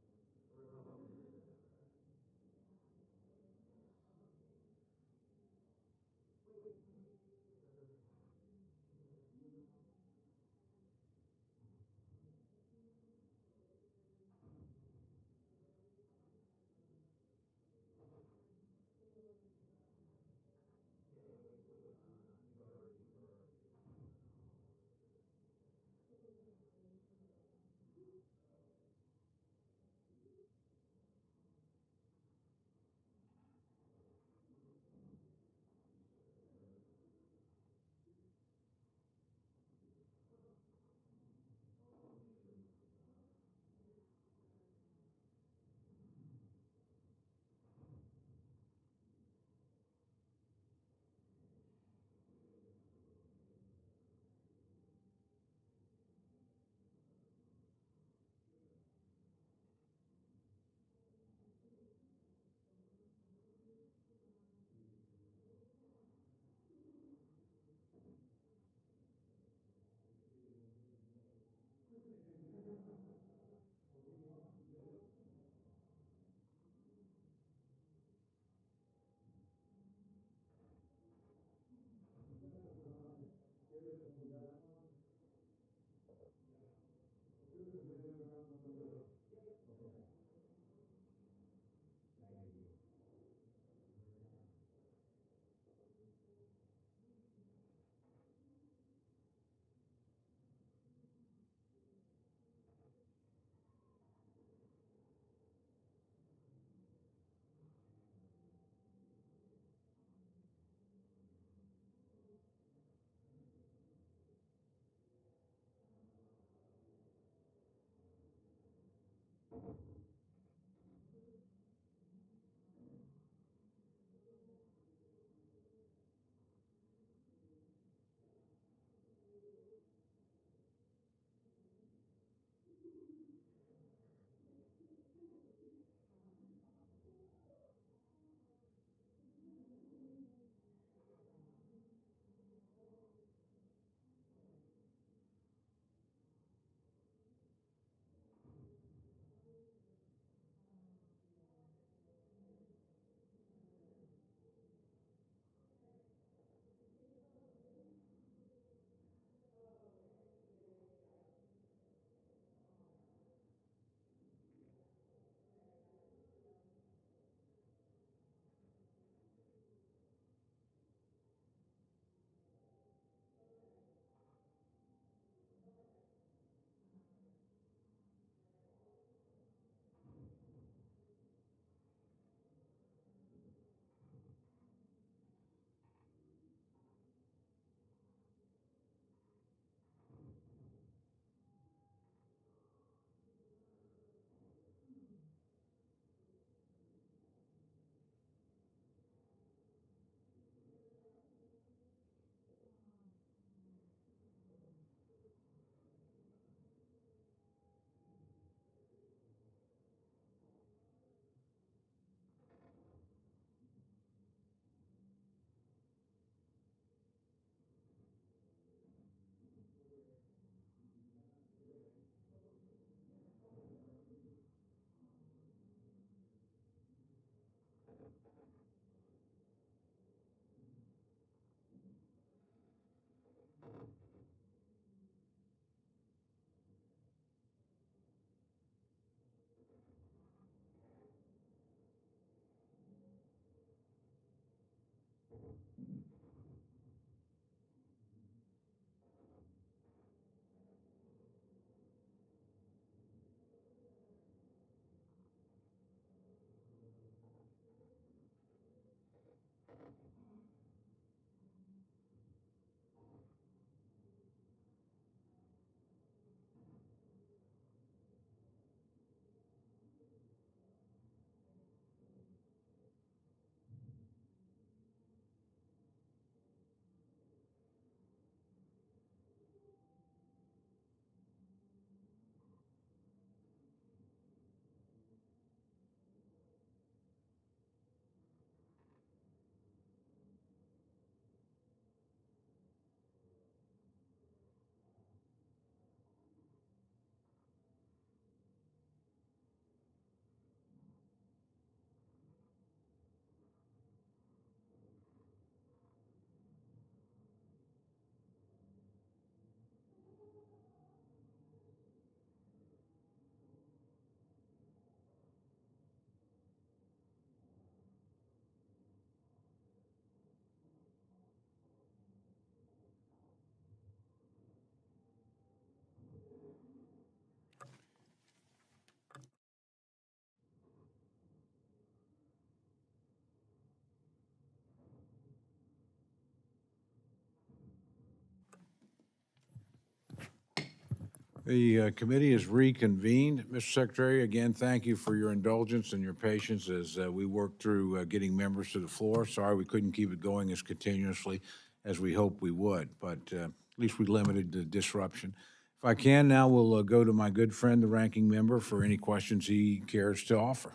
The committee is reconvened. Mr. Secretary, again, thank you for your indulgence and your patience as we work through getting members to the floor. Sorry we couldn't keep it going as continuously as we hoped we would, but at least we limited the disruption. If I can, now we'll go to my good friend, the ranking member, for any questions he cares to offer.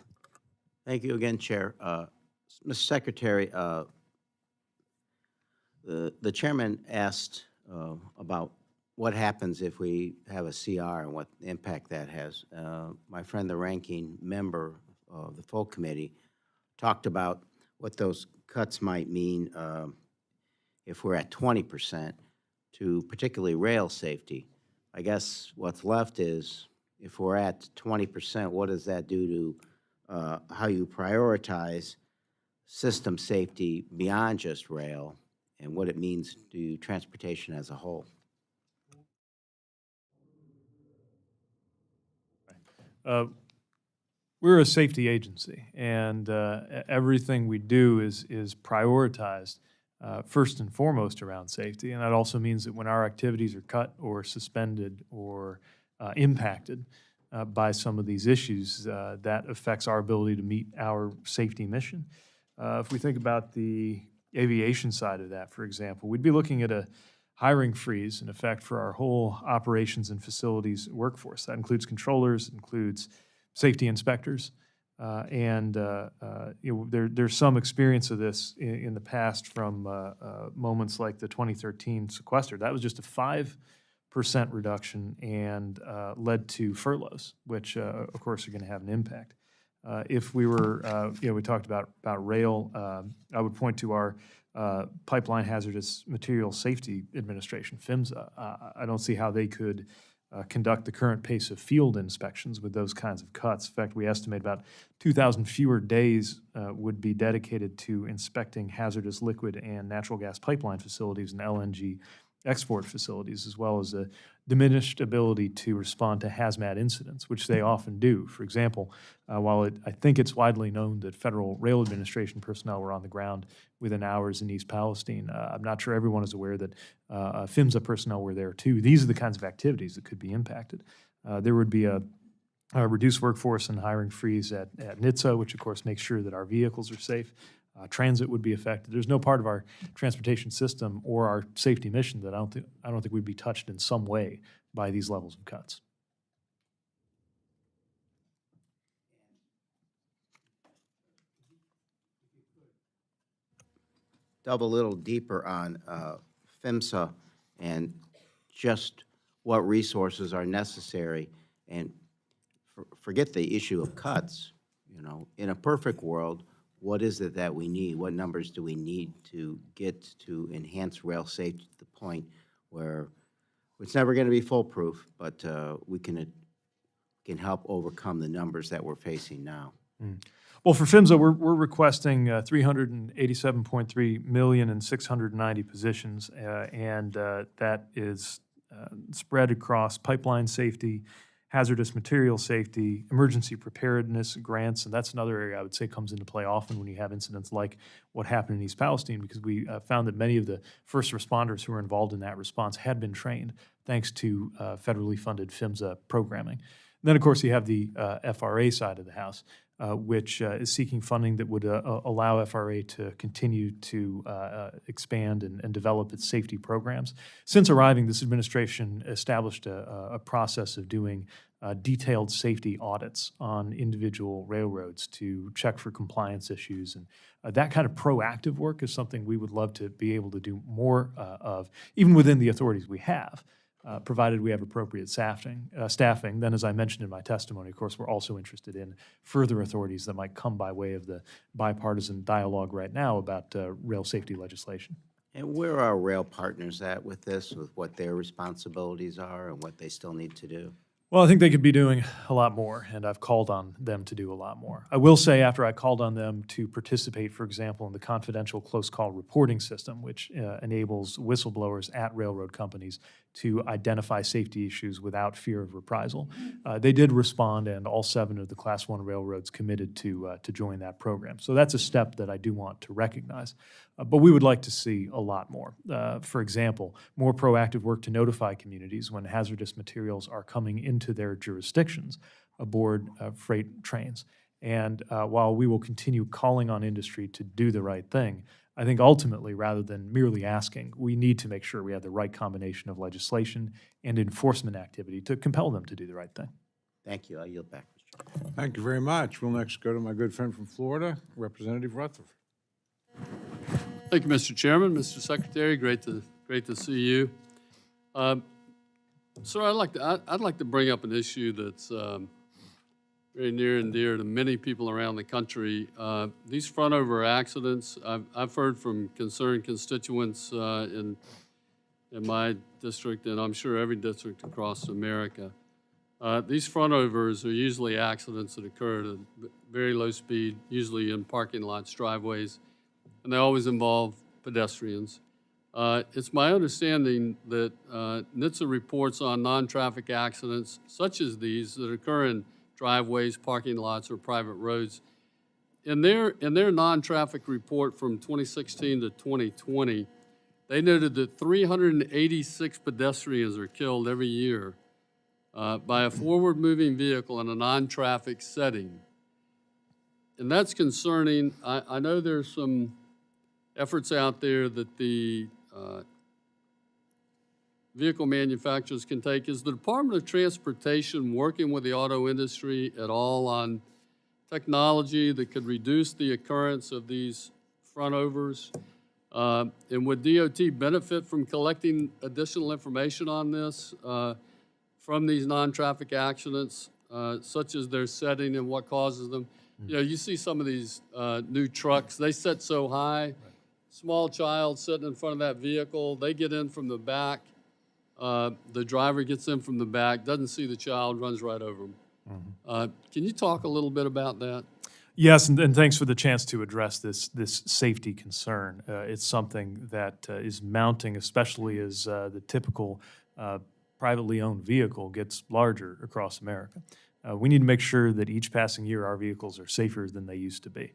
Thank you again, Chair. Mr. Secretary, the chairman asked about what happens if we have a CR and what impact that has. My friend, the ranking member of the full committee, talked about what those cuts might mean if we're at 20% to particularly rail safety. I guess what's left is, if we're at 20%, what does that do to how you prioritize system safety beyond just rail and what it means to transportation as a whole? We're a safety agency, and everything we do is prioritized first and foremost around safety. And that also means that when our activities are cut or suspended or impacted by some of these issues, that affects our ability to meet our safety mission. If we think about the aviation side of that, for example, we'd be looking at a hiring freeze in effect for our whole operations and facilities workforce. That includes controllers, includes safety inspectors, and there's some experience of this in the past from moments like the 2013 sequester. That was just a 5% reduction and led to furloughs, which of course are going to have an impact. If we were, we talked about rail, I would point to our Pipeline Hazardous Materials Safety Administration, PHMSA. I don't see how they could conduct the current pace of field inspections with those kinds of cuts. In fact, we estimate about 2,000 fewer days would be dedicated to inspecting hazardous liquid and natural gas pipeline facilities and LNG export facilities, as well as a diminished ability to respond to hazmat incidents, which they often do. For example, while I think it's widely known that Federal Rail Administration personnel were on the ground within hours in East Palestine, I'm not sure everyone is aware that PHMSA personnel were there too. These are the kinds of activities that could be impacted. There would be a reduced workforce and hiring freeze at NHTSA, which of course makes sure that our vehicles are safe. Transit would be affected. There's no part of our transportation system or our safety mission that I don't think we'd be touched in some way by these levels of cuts. Delve a little deeper on PHMSA and just what resources are necessary, and forget the issue of cuts. You know, in a perfect world, what is it that we need? What numbers do we need to get to enhance rail safety to the point where it's never going to be foolproof, but we can help overcome the numbers that we're facing now? Well, for PHMSA, we're requesting $387.3 million and 690 positions, and that is spread across pipeline safety, hazardous material safety, emergency preparedness grants, and that's another area I would say comes into play often when you have incidents like what happened in East Palestine, because we found that many of the first responders who were involved in that response had been trained thanks to federally funded PHMSA programming. And then, of course, you have the FRA side of the house, which is seeking funding that would allow FRA to continue to expand and develop its safety programs. Since arriving, this administration established a process of doing detailed safety audits on individual railroads to check for compliance issues. And that kind of proactive work is something we would love to be able to do more of, even within the authorities we have. Provided we have appropriate staffing. Then, as I mentioned in my testimony, of course, we're also interested in further authorities that might come by way of the bipartisan dialogue right now about rail safety legislation. And where are rail partners at with this, with what their responsibilities are and what they still need to do? Well, I think they could be doing a lot more, and I've called on them to do a lot more. I will say, after I called on them to participate, for example, in the confidential close call reporting system, which enables whistleblowers at railroad companies to identify safety issues without fear of reprisal, they did respond, and all 7 of the Class 1 railroads committed to join that program. So that's a step that I do want to recognize. But we would like to see a lot more. For example, more proactive work to notify communities when hazardous materials are coming into their jurisdictions aboard freight trains. And while we will continue calling on industry to do the right thing, I think ultimately, rather than merely asking, we need to make sure we have the right combination of legislation and enforcement activity to compel them to do the right thing. Thank you. I yield back, Mr. Chairman. Thank you very much. We'll next go to my good friend from Florida, Representative Rutherford. Thank you, Mr. Chairman, Mr. Secretary. Great to see you. Sir, I'd like to bring up an issue that's very near and dear to many people around the country. These front-over accidents, I've heard from concerned constituents in my district, and I'm sure every district across America. These front overs are usually accidents that occur at very low speed, usually in parking lots, driveways, and they always involve pedestrians. It's my understanding that NHTSA reports on non-traffic accidents such as these that occur in driveways, parking lots, or private roads. In their non-traffic report from 2016 to 2020, they noted that 386 pedestrians are killed every year by a forward-moving vehicle in a non-traffic setting. And that's concerning. I know there's some efforts out there that the vehicle manufacturers can take. Is the Department of Transportation working with the auto industry at all on technology that could reduce the occurrence of these front overs? And would DOT benefit from collecting additional information on this from these non-traffic accidents, such as their setting and what causes them? You know, you see some of these new trucks, they set so high, small child sitting in front of that vehicle, they get in from the back, the driver gets in from the back, doesn't see the child, runs right over them. Can you talk a little bit about that? Yes, and thanks for the chance to address this safety concern. It's something that is mounting, especially as the typical privately owned vehicle gets larger across America. We need to make sure that each passing year our vehicles are safer than they used to be.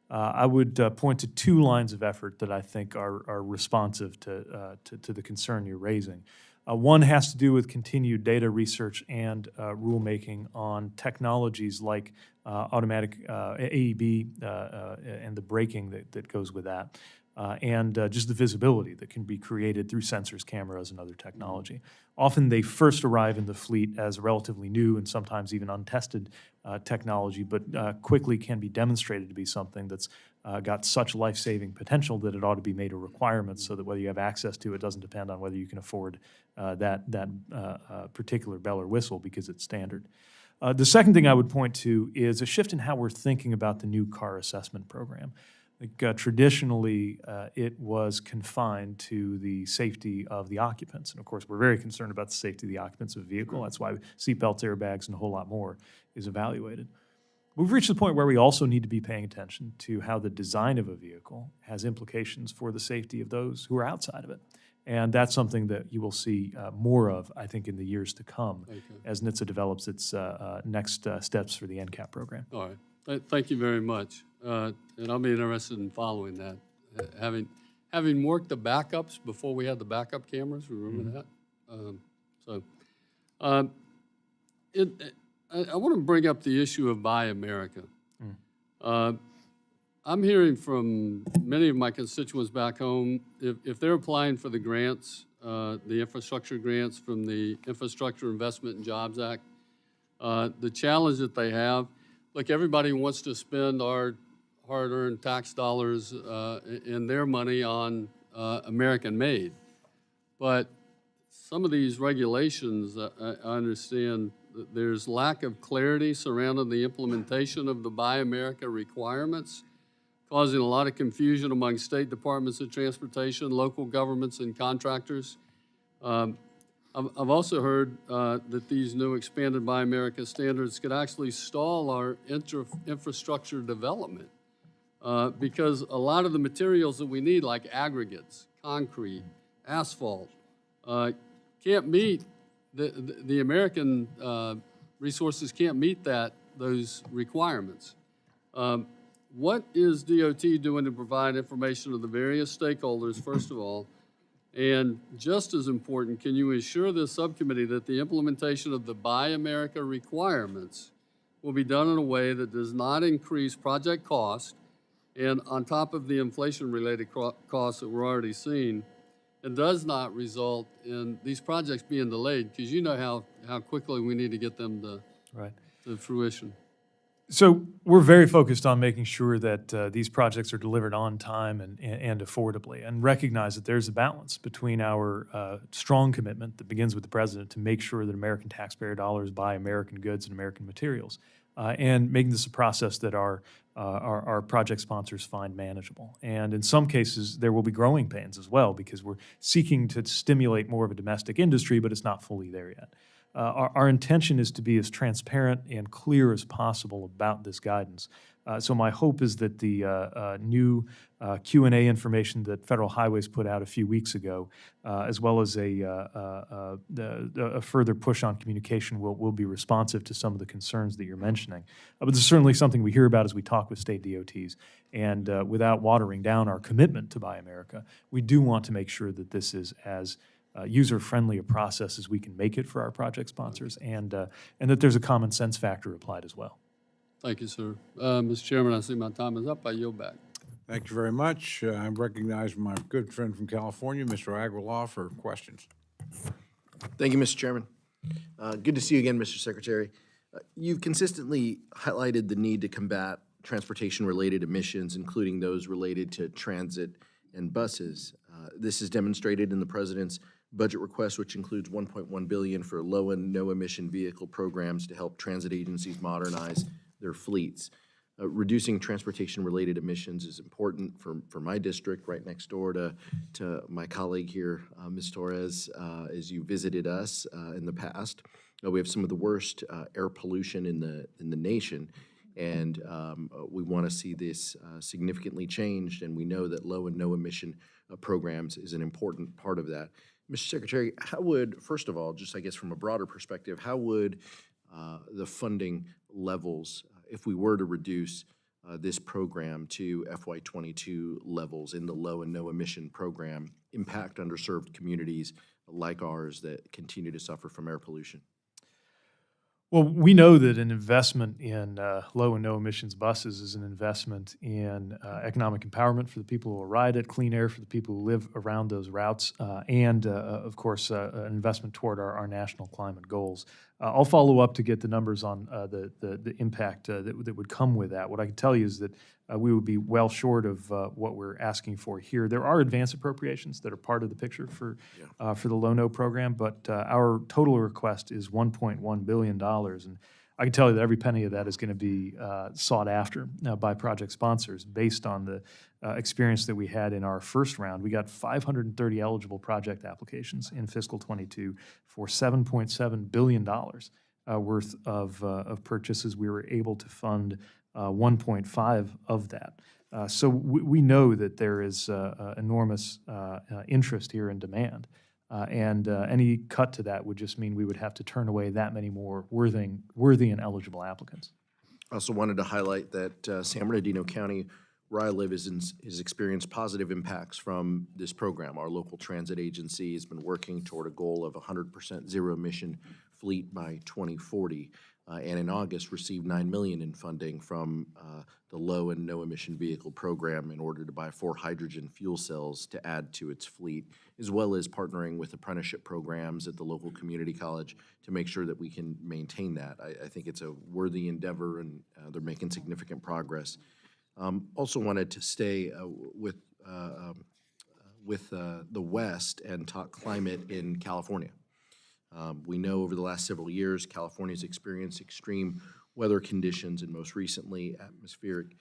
I would point to two lines of effort that I think are responsive to the concern you're raising. One has to do with continued data research and rulemaking on technologies like automatic AEB and the braking that goes with that, and just the visibility that can be created through sensors, cameras, and other technology. Often they first arrive in the fleet as relatively new and sometimes even untested technology, but quickly can be demonstrated to be something that's got such life-saving potential that it ought to be made a requirement so that whether you have access to it doesn't depend on whether you can afford that particular bell or whistle because it's standard. The second thing I would point to is a shift in how we're thinking about the new car assessment program. Traditionally, it was confined to the safety of the occupants. And of course, we're very concerned about the safety of the occupants of a vehicle. That's why seatbelts, airbags, and a whole lot more is evaluated. We've reached the point where we also need to be paying attention to how the design of a vehicle has implications for the safety of those who are outside of it. And that's something that you will see more of, I think, in the years to come as NHTSA develops its next steps for the NCAP program. All right. Thank you very much. And I'll be interested in following that. Having worked the backups before we had the backup cameras, remember that? I want to bring up the issue of Buy America. I'm hearing from many of my constituents back home, if they're applying for the grants, the infrastructure grants from the Infrastructure Investment and Jobs Act, the challenge that they have, look, everybody wants to spend our hard-earned tax dollars and their money on American-made. But some of these regulations, I understand that there's lack of clarity surrounding the implementation of the Buy America requirements, causing a lot of confusion among state departments of transportation, local governments, and contractors. I've also heard that these new expanded Buy America standards could actually stall our infrastructure development because a lot of the materials that we need, like aggregates, concrete, asphalt, can't meet, the American resources can't meet those requirements. What is DOT doing to provide information to the various stakeholders, first of all? And just as important, can you assure the subcommittee that the implementation of the Buy America requirements will be done in a way that does not increase project cost and on top of the inflation-related costs that we're already seeing, and does not result in these projects being delayed? Because you know how quickly we need to get them to fruition. So we're very focused on making sure that these projects are delivered on time and affordably, and recognize that there's a balance between our strong commitment that begins with the president to make sure that American taxpayer dollars buy American goods and American materials, and making this a process that our project sponsors find manageable. And in some cases, there will be growing pains as well, because we're seeking to stimulate more of a domestic industry, but it's not fully there yet. Our intention is to be as transparent and clear as possible about this guidance. So my hope is that the new Q&A information that Federal Highways put out a few weeks ago, as well as a further push on communication, will be responsive to some of the concerns that you're mentioning. But this is certainly something we hear about as we talk with state DOTs. And without watering down our commitment to Buy America, we do want to make sure that this is as user-friendly a process as we can make it for our project sponsors, and that there's a common sense factor applied as well. Thank you, sir. Mr. Chairman, I see my time is up. I yield back. Thank you very much. I recognize my good friend from California, Mr. Aguilar, for questions. Thank you, Mr. Chairman. Good to see you again, Mr. Secretary. You've consistently highlighted the need to combat transportation-related emissions, including those related to transit and buses. This is demonstrated in the President's budget request, which includes $1.1 billion for low and no emission vehicle programs to help transit agencies modernize their fleets. Reducing transportation-related emissions is important for my district right next door to my colleague here, Ms. Torres, as you visited us in the past. We have some of the worst air pollution in the nation, and we want to see this significantly changed, and we know that low and no emission programs is an important part of that. Mr. Secretary, how would, first of all, just I guess from a broader perspective, how would the funding levels, if we were to reduce this program to FY22 levels in the low and no emission program, impact underserved communities like ours that continue to suffer from air pollution? Well, we know that an investment in low and no emissions buses is an investment in economic empowerment for the people who will ride it, clean air for the people who live around those routes, and of course, an investment toward our national climate goals. I'll follow up to get the numbers on the impact that would come with that. What I can tell you is that we would be well short of what we're asking for here. There are advance appropriations that are part of the picture for the low-no program, but our total request is $1.1 billion. And I can tell you that every penny of that is going to be sought after by project sponsors based on the experience that we had in our first round. We got 530 eligible project applications in fiscal 22 for $7.7 billion worth of purchases. We were able to fund 1.5 of that. So we know that there is enormous interest here and demand. And any cut to that would just mean we would have to turn away that many more worthy and eligible applicants. I also wanted to highlight that San Bernardino County, where I live, has experienced positive impacts from this program. Our local transit agency has been working toward a goal of 100% zero emission fleet by 2040. And in August received $9 million in funding from the low and no emission vehicle program in order to buy 4 hydrogen fuel cells to add to its fleet, as well as partnering with apprenticeship programs at the local community college to make sure that we can maintain that. I think it's a worthy endeavor, and they're making significant progress. Also wanted to stay with the West and talk climate in California. We know over the last several years, California's experienced extreme weather conditions and most recently atmospheric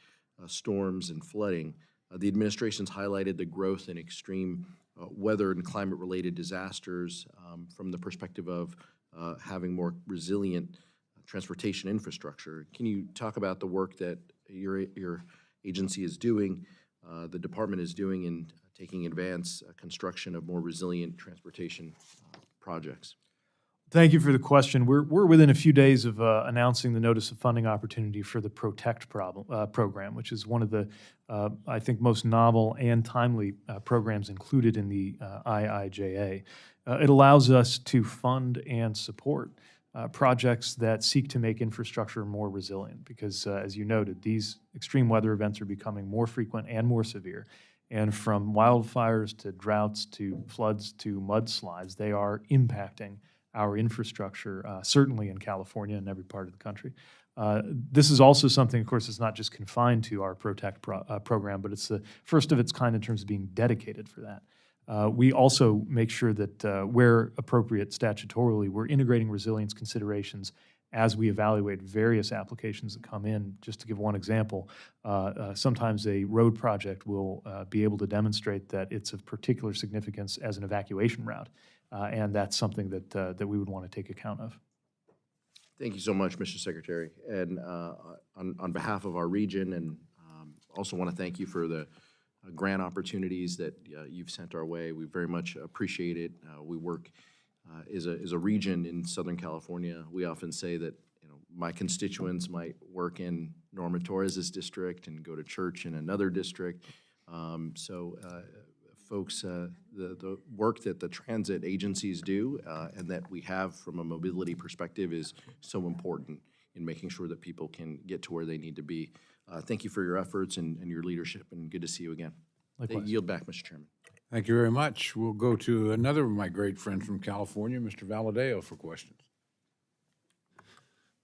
storms and flooding. The administration's highlighted the growth in extreme weather and climate-related disasters from the perspective of having more resilient transportation infrastructure. Can you talk about the work that your agency is doing, the department is doing in taking advance construction of more resilient transportation projects? Thank you for the question. We're within a few days of announcing the notice of funding opportunity for the Protect program, which is one of the, I think, most novel and timely programs included in the IIJA. It allows us to fund and support projects that seek to make infrastructure more resilient because, as you noted, these extreme weather events are becoming more frequent and more severe. And from wildfires to droughts to floods to mudslides, they are impacting our infrastructure, certainly in California and every part of the country. This is also something, of course, it's not just confined to our Protect program, but it's the first of its kind in terms of being dedicated for that. We also make sure that where appropriate statutorily, we're integrating resilience considerations as we evaluate various applications that come in. Just to give one example, sometimes a road project will be able to demonstrate that it's of particular significance as an evacuation route. and that's something that we would want to take account of. Thank you so much, Mr. Secretary. And on behalf of our region, and also want to thank you for the grant opportunities that you've sent our way. We very much appreciate it. We work as a region in Southern California. We often say that my constituents might work in Norma Torres's district and go to church in another district. Folks, the work that the transit agencies do and that we have from a mobility perspective is so important in making sure that people can get to where they need to be. Thank you for your efforts and your leadership, and good to see you again. Likewise. Yield back, Mr. Chairman. Thank you very much. We'll go to another of my great friends from California, Mr. Valadeo, for questions.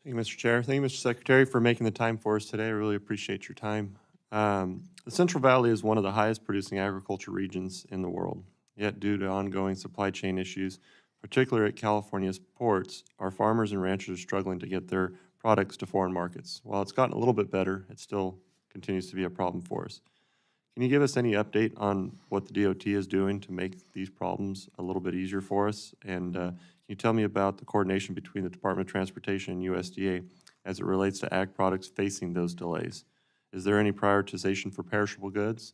Thank you, Mr. Chair. Thank you, Mr. Secretary, for making the time for us today. I really appreciate your time. The Central Valley is one of the highest producing agriculture regions in the world. Yet due to ongoing supply chain issues, particularly at California's ports, our farmers and ranchers are struggling to get their products to foreign markets. While it's gotten a little bit better, it still continues to be a problem for us. Can you give us any update on what the DOT is doing to make these problems a little bit easier for us? And can you tell me about the coordination between the Department of Transportation and USDA as it relates to ag products facing those delays? Is there any prioritization for perishable goods?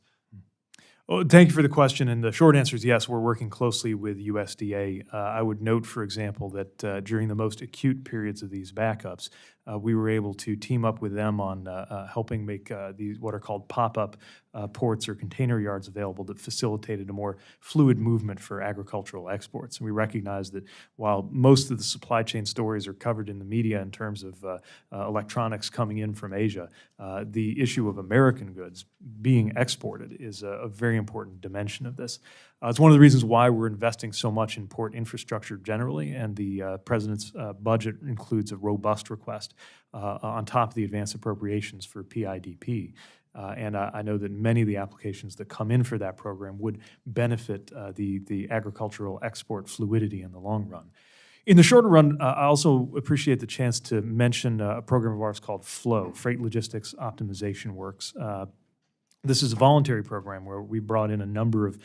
Oh, thank you for the question, and the short answer is yes, we're working closely with USDA. I would note, for example, that during the most acute periods of these backups, we were able to team up with them on helping make these what are called pop-up ports or container yards available that facilitated a more fluid movement for agricultural exports. And we recognize that while most of the supply chain stories are covered in the media in terms of electronics coming in from Asia, the issue of American goods being exported is a very important dimension of this. It's one of the reasons why we're investing so much in port infrastructure generally, and the President's budget includes a robust request on top of the advanced appropriations for PIDP. And I know that many of the applications that come in for that program would benefit the agricultural export fluidity in the long run. In the shorter run, I also appreciate the chance to mention a program of ours called FLOW, Freight Logistics Optimization Works. This is a voluntary program where we brought in a number of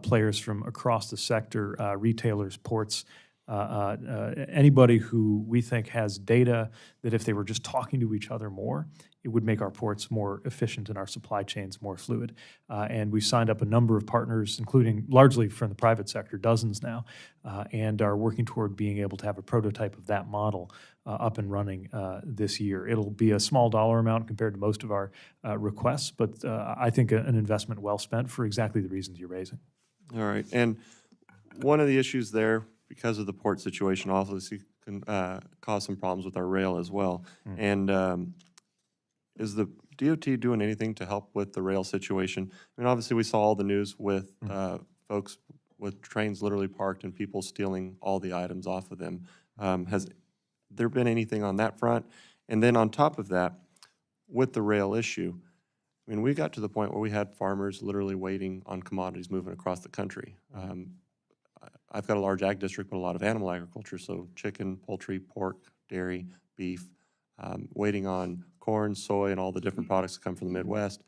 players from across the sector, retailers, ports, anybody who we think has data that if they were just talking to each other more, it would make our ports more efficient and our supply chains more fluid. And we've signed up a number of partners, including largely from the private sector, dozens now, and are working toward being able to have a prototype of that model up and running this year. It'll be a small dollar amount compared to most of our requests, but I think an investment well spent for exactly the reasons you're raising. All right. And one of the issues there, because of the port situation, obviously can cause some problems with our rail as well. And is the DOT doing anything to help with the rail situation? I mean, obviously, we saw all the news with folks with trains literally parked and people stealing all the items off of them. Has there been anything on that front? And then on top of that, with the rail issue, I mean, we got to the point where we had farmers literally waiting on commodities moving across the country. I've got a large ag district, but a lot of animal agriculture, so chicken, poultry, pork, dairy, beef, waiting on corn, soy, and all the different products that come from the Midwest.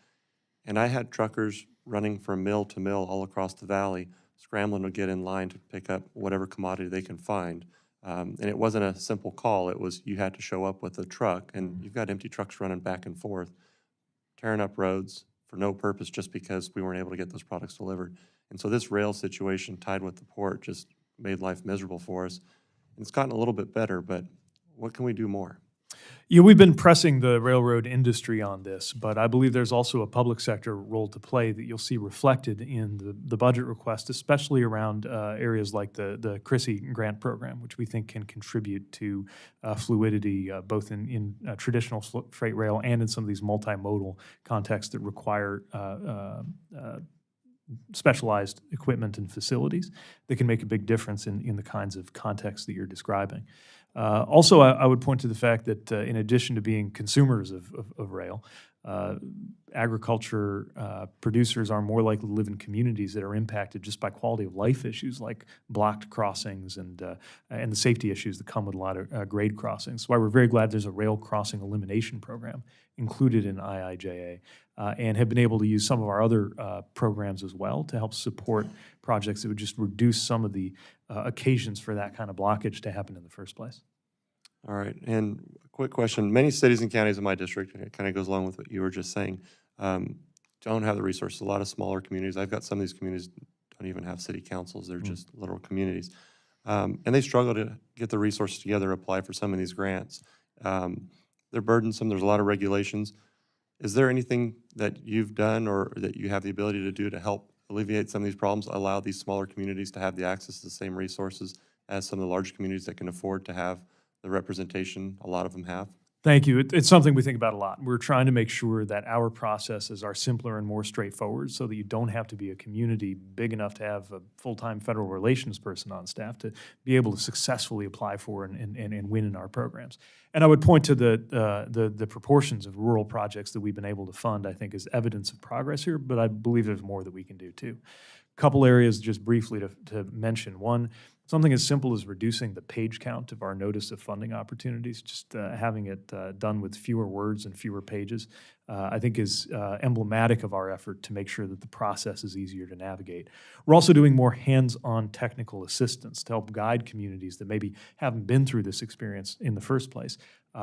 And I had truckers running from mill to mill all across the valley, scrambling to get in line to pick up whatever commodity they can find. And it wasn't a simple call. It was you had to show up with a truck, and you've got empty trucks running back and forth, tearing up roads for no purpose just because we weren't able to get those products delivered. And so this rail situation tied with the port just made life miserable for us. And it's gotten a little bit better, but what can we do more? Yeah, we've been pressing the railroad industry on this, but I believe there's also a public sector role to play that you'll see reflected in the budget request, especially around areas like the CRISI grant program, which we think can contribute to fluidity both in traditional freight rail and in some of these multimodal contexts that require specialized equipment and facilities that can make a big difference in the kinds of contexts that you're describing. Also, I would point to the fact that in addition to being consumers of rail, agriculture producers are more likely to live in communities that are impacted just by quality of life issues like blocked crossings and the safety issues that come with a lot of grade crossings. That's why we're very glad there's a rail crossing elimination program included in IIJA, and have been able to use some of our other programs as well to help support projects that would just reduce some of the occasions for that kind of blockage to happen in the first place. All right, and a quick question. Many cities and counties in my district, and it kind of goes along with what you were just saying, don't have the resources. A lot of smaller communities. I've got some of these communities don't even have city councils. They're just little communities. And they struggle to get the resources together to apply for some of these grants. They're burdensome. There's a lot of regulations. Is there anything that you've done or that you have the ability to do to help alleviate some of these problems, allow these smaller communities to have the access to the same resources as some of the large communities that can afford to have the representation a lot of them have? Thank you. It's something we think about a lot. We're trying to make sure that our processes are simpler and more straightforward so that you don't have to be a community big enough to have a full-time federal relations person on staff to be able to successfully apply for and win in our programs. And I would point to the proportions of rural projects that we've been able to fund, I think, as evidence of progress here, but I believe there's more that we can do too. Couple areas just briefly to mention. One, something as simple as reducing the page count of our notice of funding opportunities, just having it done with fewer words and fewer pages, I think is emblematic of our effort to make sure that the process is easier to navigate. We're also doing more hands-on technical assistance to help guide communities that maybe haven't been through this experience in the first place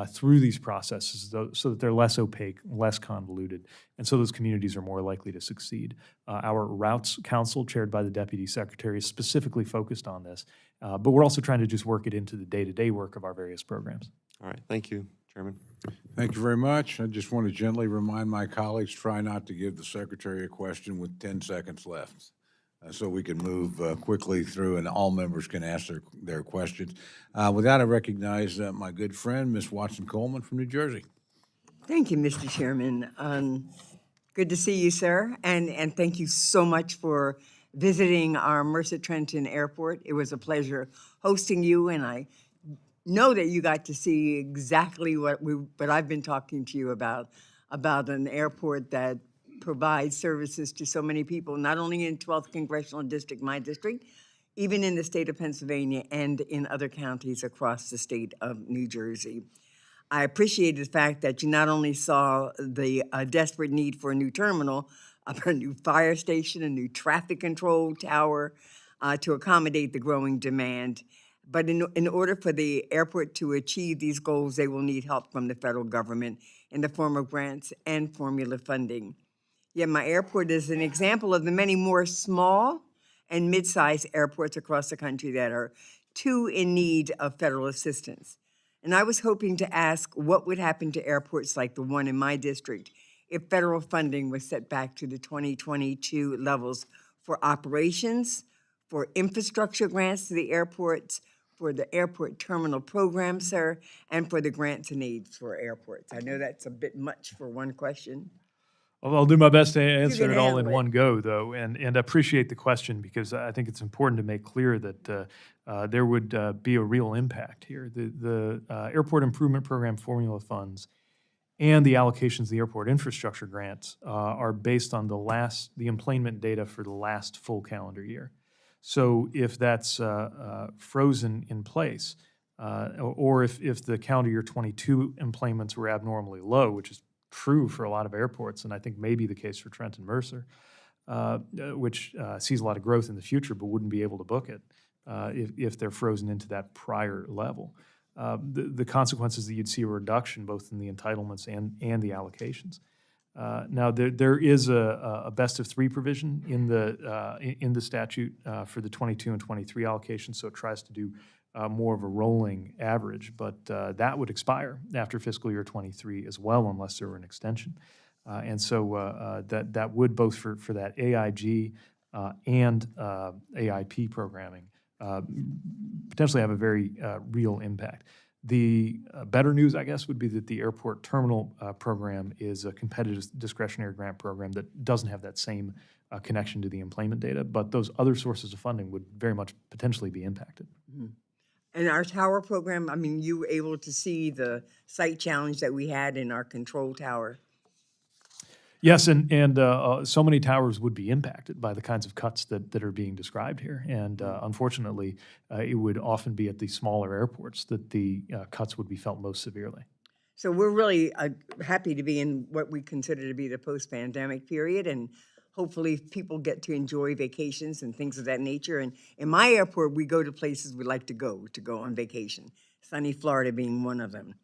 through these processes so that they're less opaque, less convoluted, and so those communities are more likely to succeed. Our Routes Council, chaired by the Deputy Secretary, is specifically focused on this, but we're also trying to just work it into the day-to-day work of our various programs. All right, thank you, Chairman. Thank you very much. I just want to gently remind my colleagues, try not to give the Secretary a question with 10 seconds left, so we can move quickly through and all members can ask their questions. With that, I recognize my good friend, Ms. Watson-Coleman from New Jersey. Thank you, Mr. Chairman. Good to see you, sir, and thank you so much for visiting our Mercer Trenton Airport. It was a pleasure hosting you, and I know that you got to see exactly what I've been talking to you about an airport that provides services to so many people, not only in 12th Congressional District, my district, even in the state of Pennsylvania and in other counties across the state of New Jersey. I appreciate the fact that you not only saw the desperate need for a new terminal, a new fire station, a new traffic control tower to accommodate the growing demand, but in order for the airport to achieve these goals, they will need help from the federal government in the form of grants and formula funding. Yet my airport is an example of the many more small and mid-sized airports across the country that are too in need of federal assistance. And I was hoping to ask what would happen to airports like the one in my district if federal funding was set back to the 2022 levels for operations, for infrastructure grants to the airports, for the airport terminal program, sir, and for the grants and aids for airports. I know that's a bit much for one question. Well, I'll do my best to answer can it all in handle it. one go, though, and appreciate the question because I think it's important to make clear that there would be a real impact here. The Airport Improvement Program formula funds and the allocations of the airport infrastructure grants are based on the employment data for the last full calendar year. So if that's frozen in place, or if the calendar year 22 employments were abnormally low, which is true for a lot of airports, and I think may be the case for Trenton Mercer, which sees a lot of growth in the future but wouldn't be able to book it if they're frozen into that prior level. The consequences that you'd see a reduction both in the entitlements and the allocations. Now, there is a best of three provision in the statute for the 22 and 23 allocations, so it tries to do more of a rolling average, but that would expire after fiscal year 23 as well, unless there were an extension. And so that would both for that AIG and AIP programming potentially have a very real impact. The better news, I guess, would be that the airport terminal program is a competitive discretionary grant program that doesn't have that same connection to the employment data, but those other sources of funding would very much potentially be impacted. Mm-hmm. And our tower program, I mean, you were able to see the site challenge that we had in our control tower. Yes, and so many towers would be impacted by the kinds of cuts that are being described here. And unfortunately, it would often be at the smaller airports that the cuts would be felt most severely. So we're really happy to be in what we consider to be the post-pandemic period, and hopefully people get to enjoy vacations and things of that nature. And in my airport, we go to places we like to go on vacation, sunny Florida being one of them.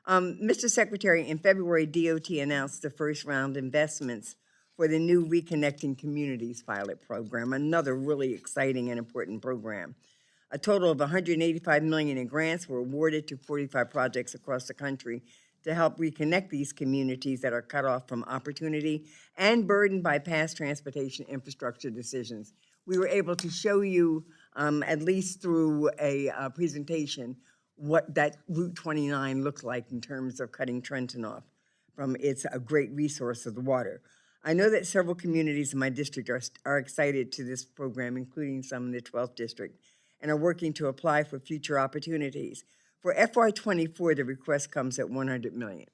Mr. Secretary, in February, DOT announced the first round investments for the new Reconnecting Communities pilot program, another really exciting and important program. A total of $185 million in grants were awarded to 45 projects across the country to help reconnect these communities that are cut off from opportunity and burdened by past transportation infrastructure decisions. We were able to show you, at least through a presentation, what that Route 29 looks like in terms of cutting Trenton off from its a great resource of the water. I know that several communities in my district are excited to this program, including some in the 12th district, and are working to apply for future opportunities. For FY24, the request comes at $100 million,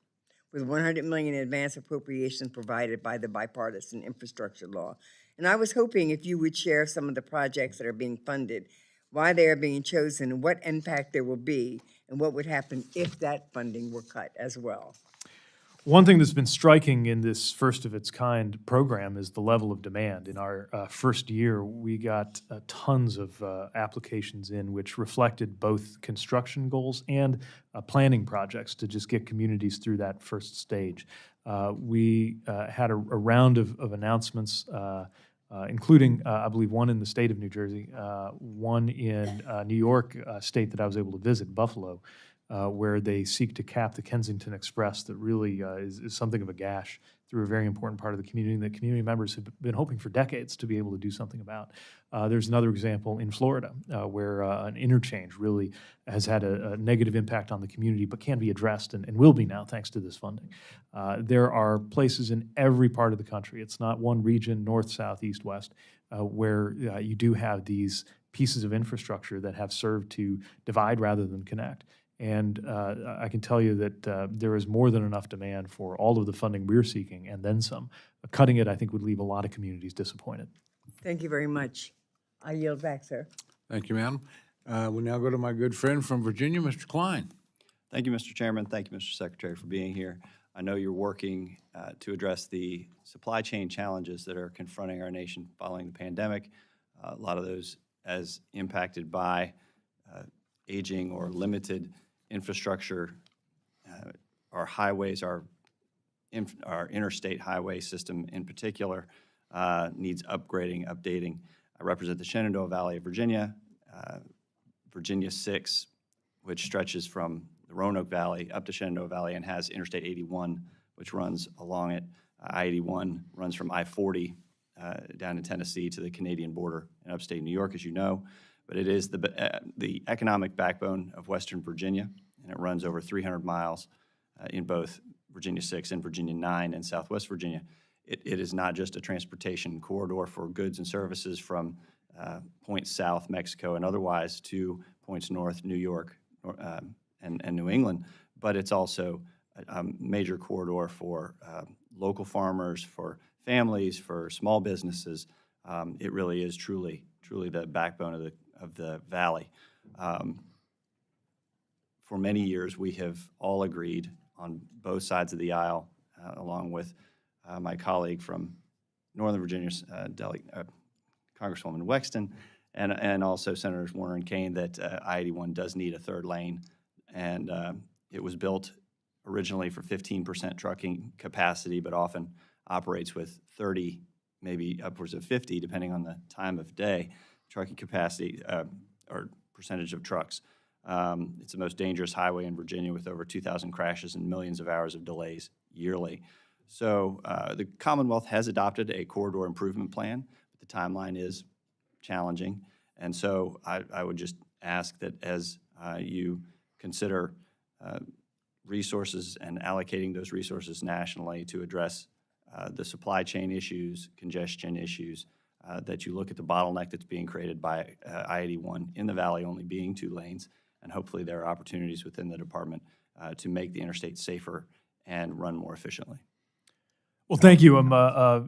with $100 million in advance appropriations provided by the bipartisan infrastructure law. And I was hoping if you would share some of the projects that are being funded, why they are being chosen, what impact there will be, and what would happen if that funding were cut as well. One thing that's been striking in this first of its kind program is the level of demand. In our first year, we got tons of applications in which reflected both construction goals and planning projects to just get communities through that first stage. We had a round of announcements, including, I believe, one in the state of New Jersey, one in New York state that I was able to visit, Buffalo, where they seek to cap the Kensington Express that really is something of a gash through a very important part of the community that community members have been hoping for decades to be able to do something about. There's another example in Florida where an interchange really has had a negative impact on the community but can be addressed and will be now thanks to this funding. There are places in every part of the country, it's not one region, north, south, east, west, where you do have these pieces of infrastructure that have served to divide rather than connect. And I can tell you that there is more than enough demand for all of the funding we're seeking and then some. Cutting it, I think, would leave a lot of communities disappointed. Thank you very much. I yield back, sir. Thank you, madam. We'll now go to my good friend from Virginia, Mr. Klein. Thank you, Mr. Chairman. Thank you, Mr. Secretary, for being here. I know you're working to address the supply chain challenges that are confronting our nation following the pandemic. A lot of those as impacted by aging or limited infrastructure. Our highways, our interstate highway system in particular, needs upgrading, updating. I represent the Shenandoah Valley of Virginia, Virginia 6, which stretches from the Roanoke Valley up to Shenandoah Valley and has Interstate 81, which runs along it. I-81 runs from I-40 down to Tennessee to the Canadian border in upstate New York, as you know. But it is the economic backbone of Western Virginia, and it runs over 300 miles in both Virginia 6 and Virginia 9 and Southwest Virginia. It is not just a transportation corridor for goods and services from points south, Mexico, and otherwise to points north, New York and New England, but it's also a major corridor for local farmers, for families, for small businesses. It really is truly the backbone of the valley. For many years, we have all agreed on both sides of the aisle, along with my colleague from Northern Virginia, Congresswoman Wexton, and also Senators Warner and Kane, that I-81 does need a third lane. And it was built originally for 15% trucking capacity, but often operates with 30, maybe upwards of 50, depending on the time of day, trucking capacity or percentage of trucks. It's the most dangerous highway in Virginia with over 2,000 crashes and millions of hours of delays yearly. So the Commonwealth has adopted a corridor improvement plan, but the timeline is challenging. And so I would just ask that as you consider resources and allocating those resources nationally to address the supply chain issues, congestion issues, that you look at the bottleneck that's being created by I-81 in the valley only being 2 lanes, and hopefully there are opportunities within the department to make the interstate safer and run more efficiently. Well, thank you. I'm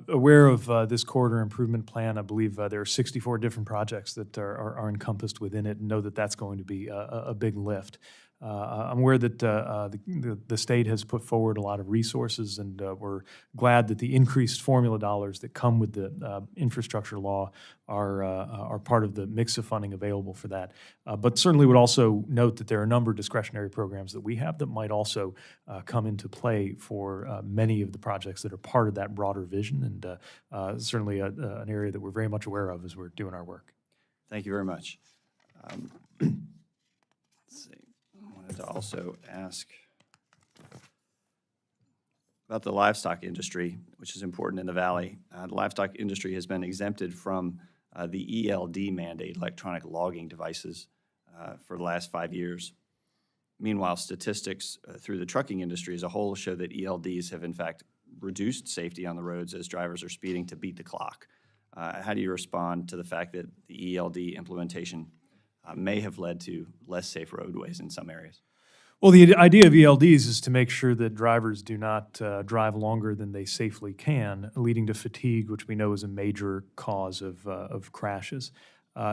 aware of this corridor improvement plan. I believe there are 64 different projects that are encompassed within it, and know that that's going to be a big lift. I'm aware that the state has put forward a lot of resources, and we're glad that the increased formula dollars that come with the infrastructure law are part of the mix of funding available for that. But certainly would also note that there are a number of discretionary programs that we have that might also come into play for many of the projects that are part of that broader vision, and certainly an area that we're very much aware of as we're doing our work. Thank you very much. Let's see. I wanted to also ask about the livestock industry, which is important in the Valley. The livestock industry has been exempted from the ELD mandate, electronic logging devices, for the last 5 years. Meanwhile, statistics through the trucking industry as a whole show that ELDs have in fact reduced safety on the roads as drivers are speeding to beat the clock. How do you respond to the fact that the ELD implementation may have led to less safe roadways in some areas? Well, the idea of ELDs is to make sure that drivers do not drive longer than they safely can, leading to fatigue, which we know is a major cause of crashes.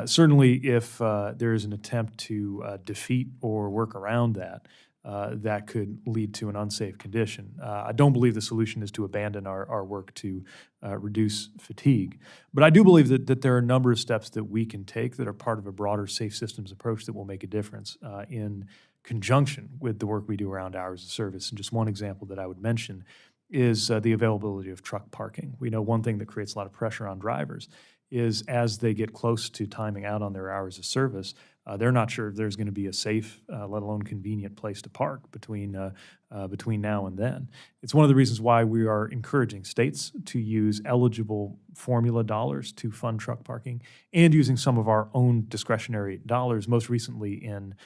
Certainly, if there is an attempt to defeat or work around that, that could lead to an unsafe condition. I don't believe the solution is to abandon our work to reduce fatigue. But I do believe that there are a number of steps that we can take that are part of a broader safe systems approach that will make a difference in conjunction with the work we do around hours of service. And just one example that I would mention is the availability of truck parking. We know one thing that creates a lot of pressure on drivers is as they get close to timing out on their hours of service, they're not sure if there's going to be a safe, let alone convenient place to park between now and then. It's one of the reasons why we are encouraging states to use eligible formula dollars to fund truck parking and using some of our own discretionary dollars, most recently in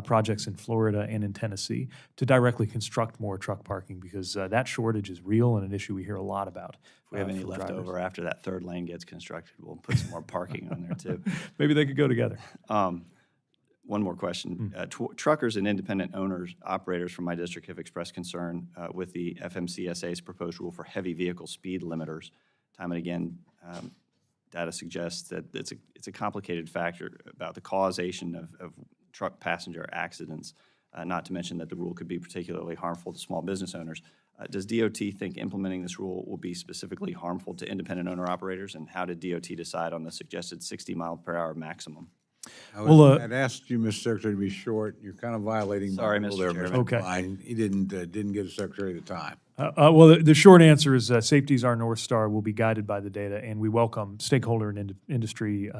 projects in Florida and in Tennessee, to directly construct more truck parking, because that shortage is real and an issue we hear a lot about. If we have any from left drivers. over after that third lane gets constructed, we'll put some more parking on there too. Maybe they could go together. One more question. Truckers and independent owners, operators from my district have expressed concern with the FMCSA's proposed rule for heavy vehicle speed limiters. Time and again, data suggests that it's a complicated factor about the causation of truck passenger accidents, not to mention that the rule could be particularly harmful to small business owners. Does DOT think implementing this rule will be specifically harmful to independent owner operators, and how did DOT decide on the suggested 60 mile per hour maximum? I'd asked you, Mr. Secretary, to be short. You're kind of violating. Sorry, my rule Mr. there, Chairman. Okay. Fine. He didn't give the Secretary the time. Well, the short answer is safety is our North Star. We'll be guided by the data, and we welcome stakeholder and industry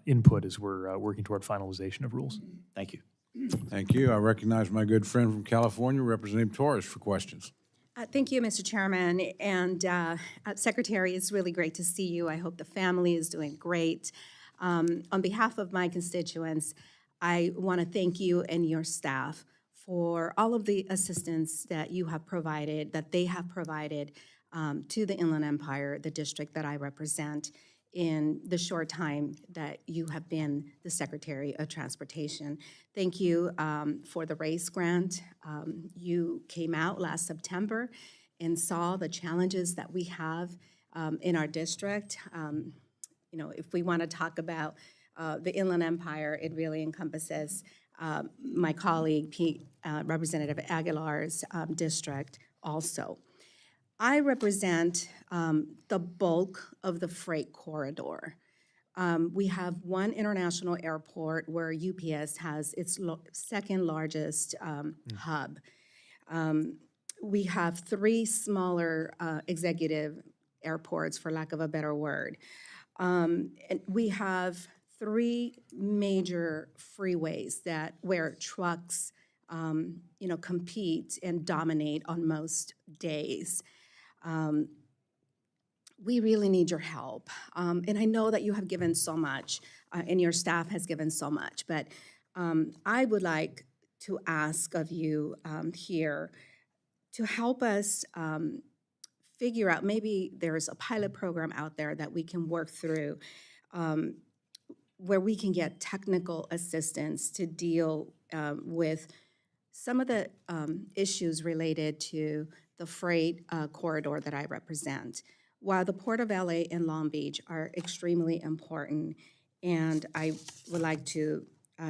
input as we're working toward finalization of rules. Thank you. Thank you. I recognize my good friend from California, Representative Torres, for questions. Thank you, Mr. Chairman. And Secretary, it's really great to see you. I hope the family is doing great. On behalf of my constituents, I want to thank you and your staff for all of the assistance that you have provided, that they have provided to the Inland Empire, the district that I represent, in the short time that you have been the Secretary of Transportation. Thank you for the RACE grant. You came out last September and saw the challenges that we have in our district. You know, if we want to talk about the Inland Empire, it really encompasses my colleague, Representative Aguilar's district also. I represent the bulk of the freight corridor. We have one international airport where UPS has its second largest hub. We have three smaller executive airports, for lack of a better word. And we have three major freeways where trucks, compete and dominate on most days. We really need your help. And I know that you have given so much, and your staff has given so much, but I would like to ask of you here to help us figure out, maybe there's a pilot program out there that we can work through where we can get technical assistance to deal with some of the issues related to the freight corridor that I represent. While the Port of LA and Long Beach are extremely important, and I would like to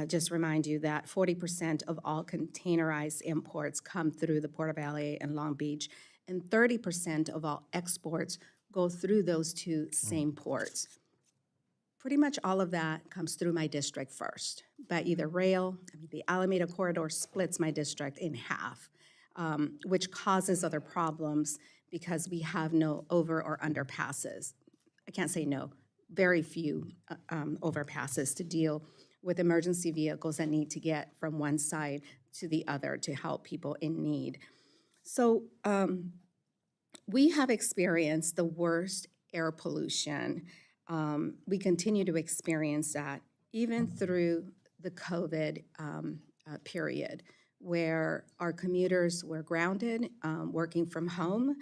just remind you that 40% of all containerized imports come through the Port of LA and Long Beach, and 30% of all exports go through those two same ports. Pretty much all of that comes through my district first, by either rail. The Alameda Corridor splits my district in half, which causes other problems because we have no over or underpasses. I can't say no, very few overpasses to deal with emergency vehicles that need to get from one side to the other to help people in need. So we have experienced the worst air pollution. We continue to experience that even through the COVID period, where our commuters were grounded, working from home.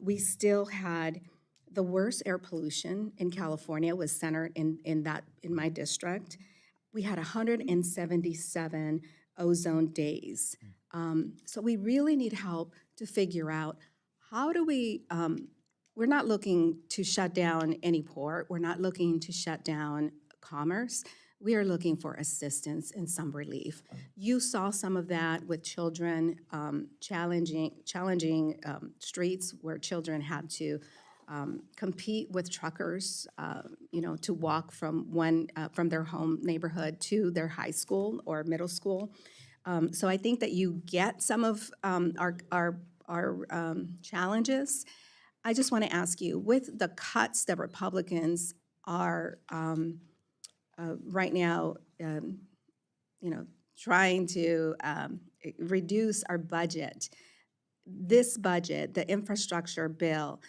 We still had the worst air pollution in California was centered in my district. We had 177 ozone days. So we really need help to figure out how do we, we're not looking to shut down any port. We're not looking to shut down commerce. We are looking for assistance and some relief. You saw some of that with children, challenging streets where children had to compete with truckers, to walk from their home neighborhood to their high school or middle school. So I think that you get some of our challenges. I just want to ask you, with the cuts that Republicans are right now, trying to reduce our budget, this budget, the infrastructure bill,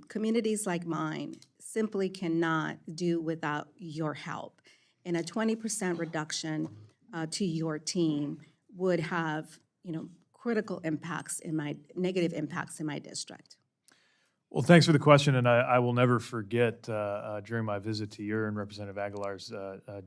communities like mine simply cannot do without your help. And a 20% reduction to your team would have, critical impacts negative impacts in my district. Well, thanks for the question, and I will never forget during my visit to your and Representative Aguilar's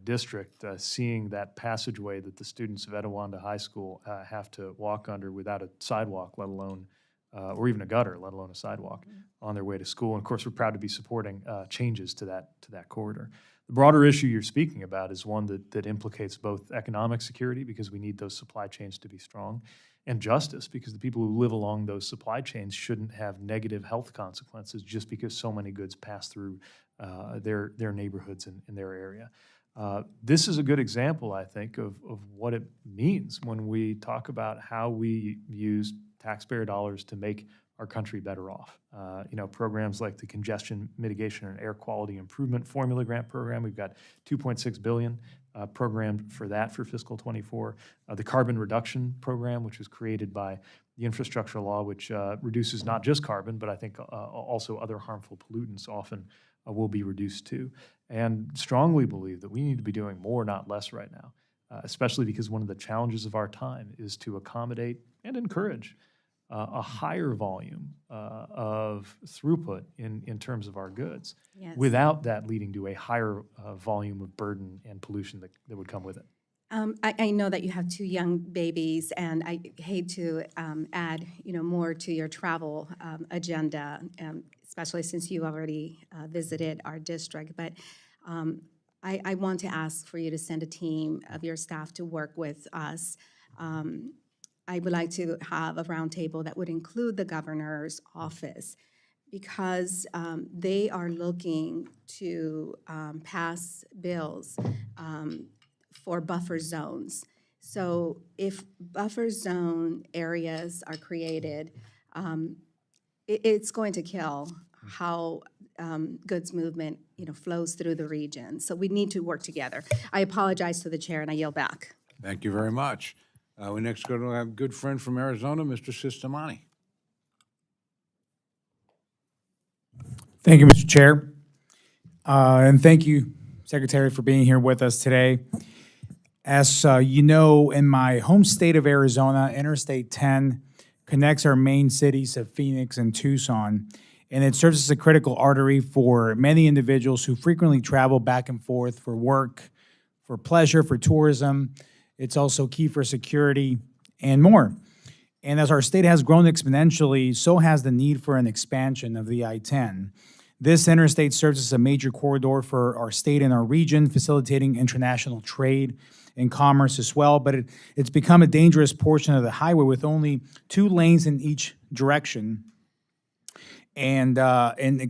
district, seeing that passageway that the students of Etiwanda High School have to walk under without a sidewalk, let alone, or even a gutter, let alone a sidewalk, on their way to school. And of course, we're proud to be supporting changes to that corridor. The broader issue you're speaking about is one that implicates both economic security, because we need those supply chains to be strong, and justice, because the people who live along those supply chains shouldn't have negative health consequences just because so many goods pass through their neighborhoods in their area. This is a good example, I think, of what it means when we talk about how we use taxpayer dollars to make our country better off. Programs like the Congestion Mitigation and Air Quality Improvement Formula Grant Program, we've got $2.6 billion programmed for that for fiscal '24. The Carbon Reduction Program, which was created by the infrastructure law, which reduces not just carbon, but I think also other harmful pollutants often will be reduced too. And strongly believe that we need to be doing more, not less right now, especially because one of the challenges of our time is to accommodate and encourage a higher volume of throughput in terms of our goods, Yes. without that leading to a higher volume of burden and pollution that would come with it. I know that you have two young babies, and I hate to add, more to your travel agenda, especially since you already visited our district. But I want to ask for you to send a team of your staff to work with us. I would like to have a roundtable that would include the governor's office, because they are looking to pass bills for buffer zones. So if buffer zone areas are created, it's going to kill how goods movement flows through the region. So we need to work together. I apologize to the chair, and I yield back. Thank you very much. We next go to our good friend from Arizona, Mr. Sistamani. Thank you, Mr. Chair. And thank you, Secretary, for being here with us today. As you know, in my home state of Arizona, Interstate 10 connects our main cities of Phoenix and Tucson, and it serves as a critical artery for many individuals who frequently travel back and forth for work, for pleasure, for tourism. It's also key for security and more. And as our state has grown exponentially, so has the need for an expansion of the I-10. This interstate serves as a major corridor for our state and our region, facilitating international trade and commerce as well, but it's become a dangerous portion of the highway with only 2 lanes in each direction and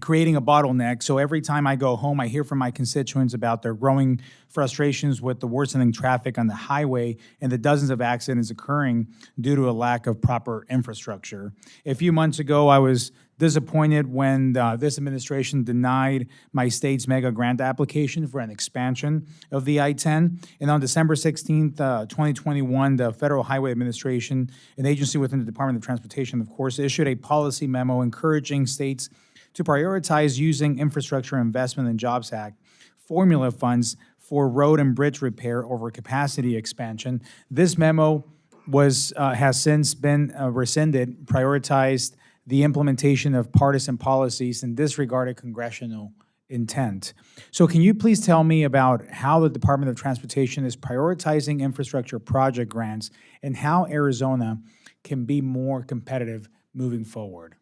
creating a bottleneck. So every time I go home, I hear from my constituents about their growing frustrations with the worsening traffic on the highway and the dozens of accidents occurring due to a lack of proper infrastructure. A few months ago, I was disappointed when this administration denied my state's mega grant application for an expansion of the I-10. And on December 16th, 2021, the Federal Highway Administration, an agency within the Department of Transportation, of course, issued a policy memo encouraging states to prioritize using Infrastructure Investment and Jobs Act formula funds for road and bridge repair over capacity expansion. This memo has since been rescinded, prioritized the implementation of partisan policies and disregarded congressional intent. So can you please tell me about how the Department of Transportation is prioritizing infrastructure project grants and how Arizona can be more competitive moving forward?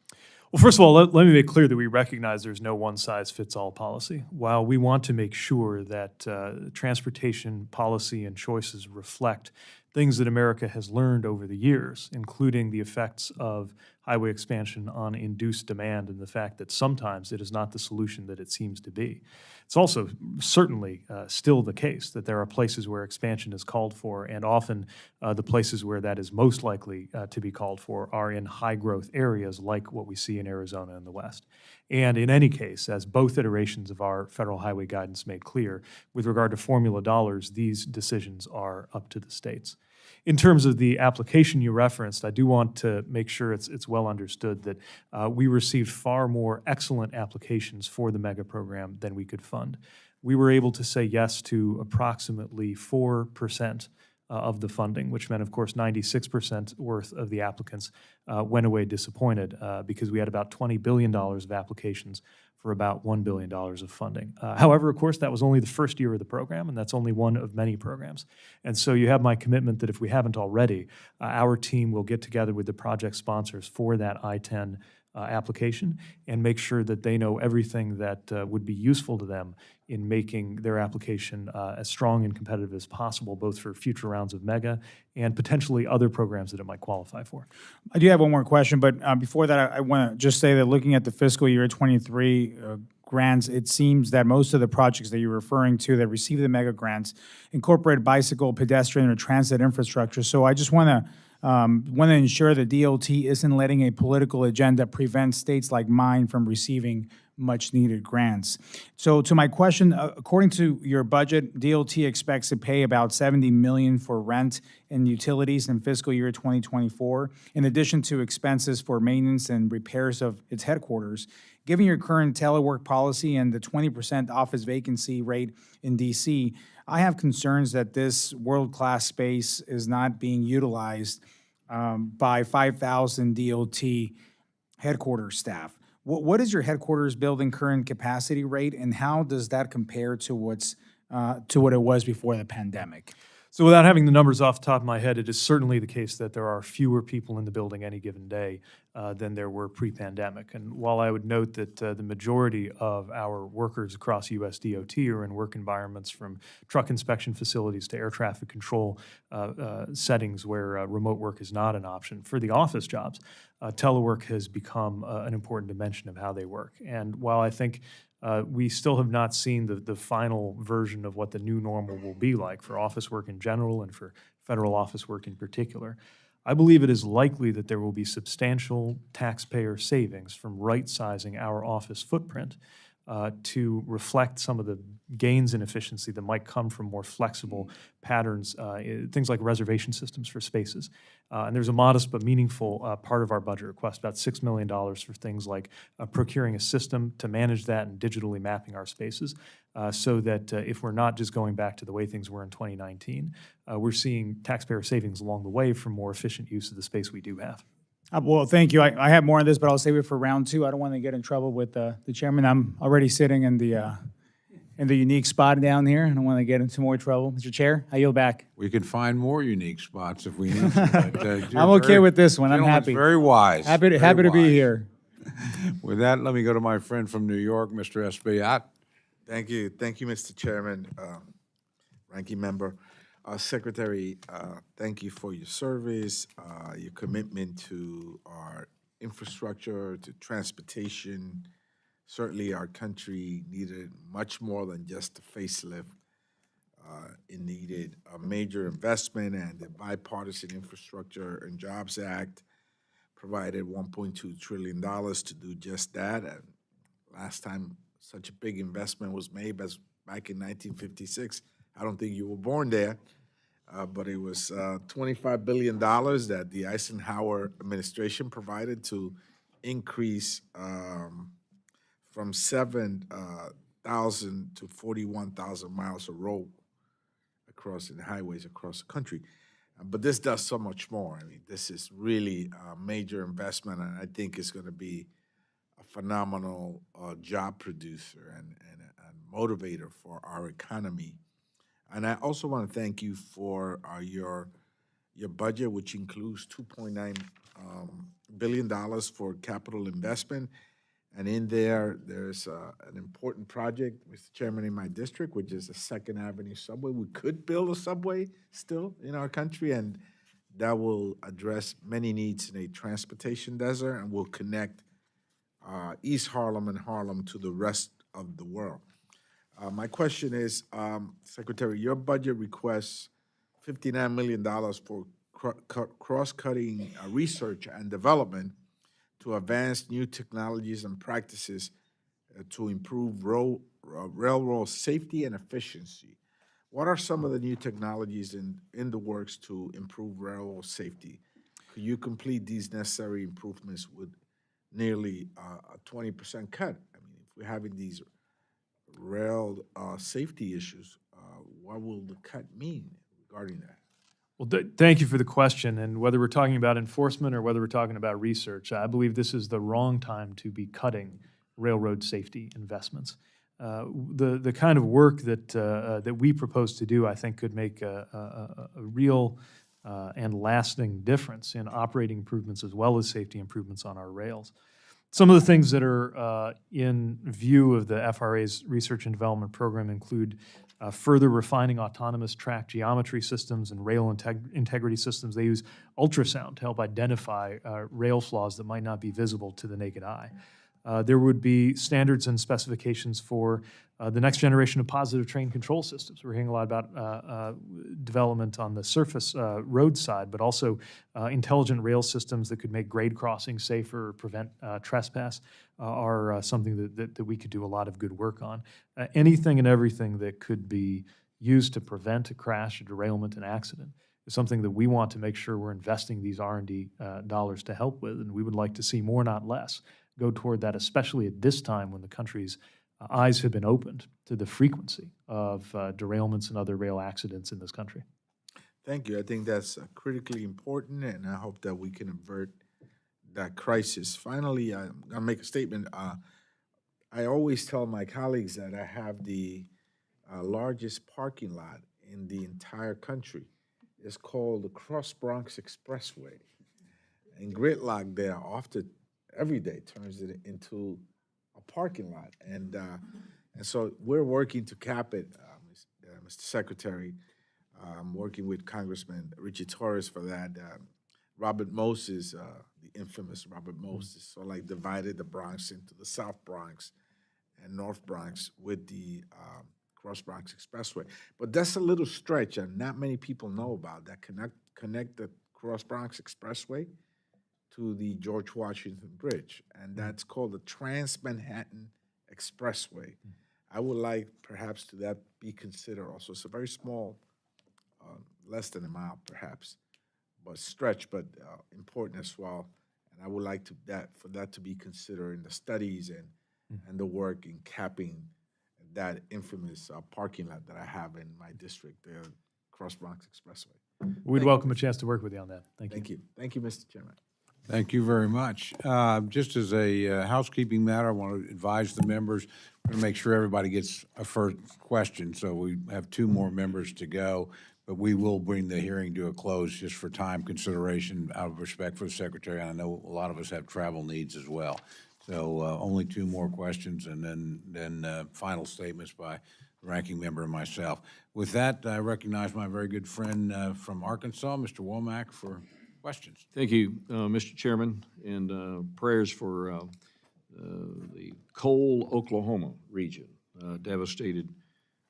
Well, first of all, let me make clear that we recognize there's no one-size-fits-all policy. While we want to make sure that transportation policy and choices reflect things that America has learned over the years, including the effects of highway expansion on induced demand and the fact that sometimes it is not the solution that it seems to be. It's also certainly still the case that there are places where expansion is called for, and often the places where that is most likely to be called for are in high-growth areas like what we see in Arizona and the West. And in any case, as both iterations of our federal highway guidance made clear, with regard to formula dollars, these decisions are up to the states. In terms of the application you referenced, I do want to make sure it's well understood that we received far more excellent applications for the mega program than we could fund. We were able to say yes to approximately 4% of the funding, which meant, of course, 96% worth of the applicants went away disappointed because we had about $20 billion of applications for about $1 billion of funding. However, of course, that was only the first year of the program, and that's only one of many programs. And so you have my commitment that if we haven't already, our team will get together with the project sponsors for that I-10 application and make sure that they know everything that would be useful to them in making their application as strong and competitive as possible, both for future rounds of MEGA and potentially other programs that it might qualify for. I do have one more question, but before that, I want to just say that looking at the fiscal year 23 grants, it seems that most of the projects that you're referring to that receive the mega grants incorporate bicycle, pedestrian, or transit infrastructure. So I just want to ensure that DOT isn't letting a political agenda prevent states like mine from receiving much-needed grants. So to my question, according to your budget, DOT expects to pay about $70 million for rent and utilities in fiscal year 2024, in addition to expenses for maintenance and repairs of its headquarters. Given your current telework policy and the 20% office vacancy rate in DC, I have concerns that this world-class space is not being utilized by 5,000 DOT headquarters staff. What is your headquarters building current capacity rate, and how does that compare to what it was before the pandemic? So without having the numbers off the top of my head, it is certainly the case that there are fewer people in the building any given day than there were pre-pandemic. And while I would note that the majority of our workers across US DOT are in work environments from truck inspection facilities to air traffic control settings where remote work is not an option, for the office jobs, telework has become an important dimension of how they work. And while I think we still have not seen the final version of what the new normal will be like for office work in general and for federal office work in particular, I believe it is likely that there will be substantial taxpayer savings from right-sizing our office footprint to reflect some of the gains in efficiency that might come from more flexible patterns, things like reservation systems for spaces. And there's a modest but meaningful part of our budget request, about $6 million for things like procuring a system to manage that and digitally mapping our spaces so that if we're not just going back to the way things were in 2019, we're seeing taxpayer savings along the way from more efficient use of the space we do have. Well, thank you. I have more on this, but I'll save it for round two. I don't want to get in trouble with the chairman. I'm already sitting in the in the unique spot down here. I don't want to get into more trouble. Mr. Chair, I yield back. We can find more unique spots if we need to. But, you're I'm okay with this one. I'm gentleman's happy. very wise. Happy to very be wise. here. With that, let me go to my friend from New York, Mr. Espaillat. Thank you, Mr. Chairman, Ranking Member. Secretary, thank you for your service, your commitment to our infrastructure, to transportation. Certainly, our country needed much more than just a facelift. It needed a major investment, and the Bipartisan Infrastructure and Jobs Act provided $1.2 trillion to do just that. And last time such a big investment was made was back in 1956. I don't think you were born there, but it was $25 billion that the Eisenhower administration provided to increase from 7,000 to 41,000 miles of road across the highways across the country. But this does so much more. I mean, this is really a major investment, and I think it's going to be a phenomenal job producer and motivator for our economy. And I also want to thank you for your budget, which includes $2.9 billion for capital investment. And in there, there's an important project, Mr. Chairman, in my district, which is the Second Avenue subway. We could build a subway still in our country, and that will address many needs in a transportation desert and will connect East Harlem and Harlem to the rest of the world. My question is, Secretary, your budget requests $59 million for cross-cutting research and development to advance new technologies and practices to improve railroad safety and efficiency. What are some of the new technologies in the works to improve railroad safety? Could you complete these necessary improvements with nearly a 20% cut? I mean, if we're having these rail safety issues, what will the cut mean regarding that? Well, thank you for the question. And whether we're talking about enforcement or whether we're talking about research, I believe this is the wrong time to be cutting railroad safety investments. The kind of work that we propose to do, I think, could make a real and lasting difference in operating improvements as well as safety improvements on our rails. Some of the things that are in view of the FRA's research and development program include further refining autonomous track geometry systems and rail integrity systems. They use ultrasound to help identify rail flaws that might not be visible to the naked eye. There would be standards and specifications for the next generation of positive train control systems. We're hearing a lot about development on the surface road side, but also intelligent rail systems that could make grade crossing safer, prevent trespass are something that we could do a lot of good work on. Anything and everything that could be used to prevent a crash, a derailment, an accident is something that we want to make sure we're investing these R&D dollars to help with, and we would like to see more, not less, go toward that, especially at this time when the country's eyes have been opened to the frequency of derailments and other rail accidents in this country. Thank you. I think that's critically important, and I hope that we can avert that crisis. Finally, I'm going to make a statement. I always tell my colleagues that I have the largest parking lot in the entire country. It's called the Cross Bronx Expressway. And gridlock there often every day turns it into a parking lot. And so we're working to cap it, Mr. Secretary. I'm working with Congressman Richie Torres for that. Robert Moses, the infamous Robert Moses, so like divided the Bronx into the South Bronx and North Bronx with the Cross Bronx Expressway. But that's a little stretch, and not many people know about that. Connect the Cross Bronx Expressway to the George Washington Bridge, and that's called the Trans-Manhattan Expressway. I would like perhaps to that be considered also. It's a very small, less than a mile perhaps, but stretch, but important as well. And I would like for that to be considered in the studies and the work in capping that infamous parking lot that I have in my district, the Cross Bronx Expressway. We'd welcome a chance to work with you on that. Thank you. Thank you. Thank you, Mr. Chairman. Thank you very much. Just as a housekeeping matter, I want to advise the members, we're going to make sure everybody gets a first question, so we have 2 more members to go, but we will bring the hearing to a close just for time consideration out of respect for the secretary, and I know a lot of us have travel needs as well. So only 2 more questions, and then final statements by the ranking member and myself. With that, I recognize my very good friend from Arkansas, Mr. Womack, for questions. Thank you, Mr. Chairman, and prayers for the Cole, Oklahoma region, devastated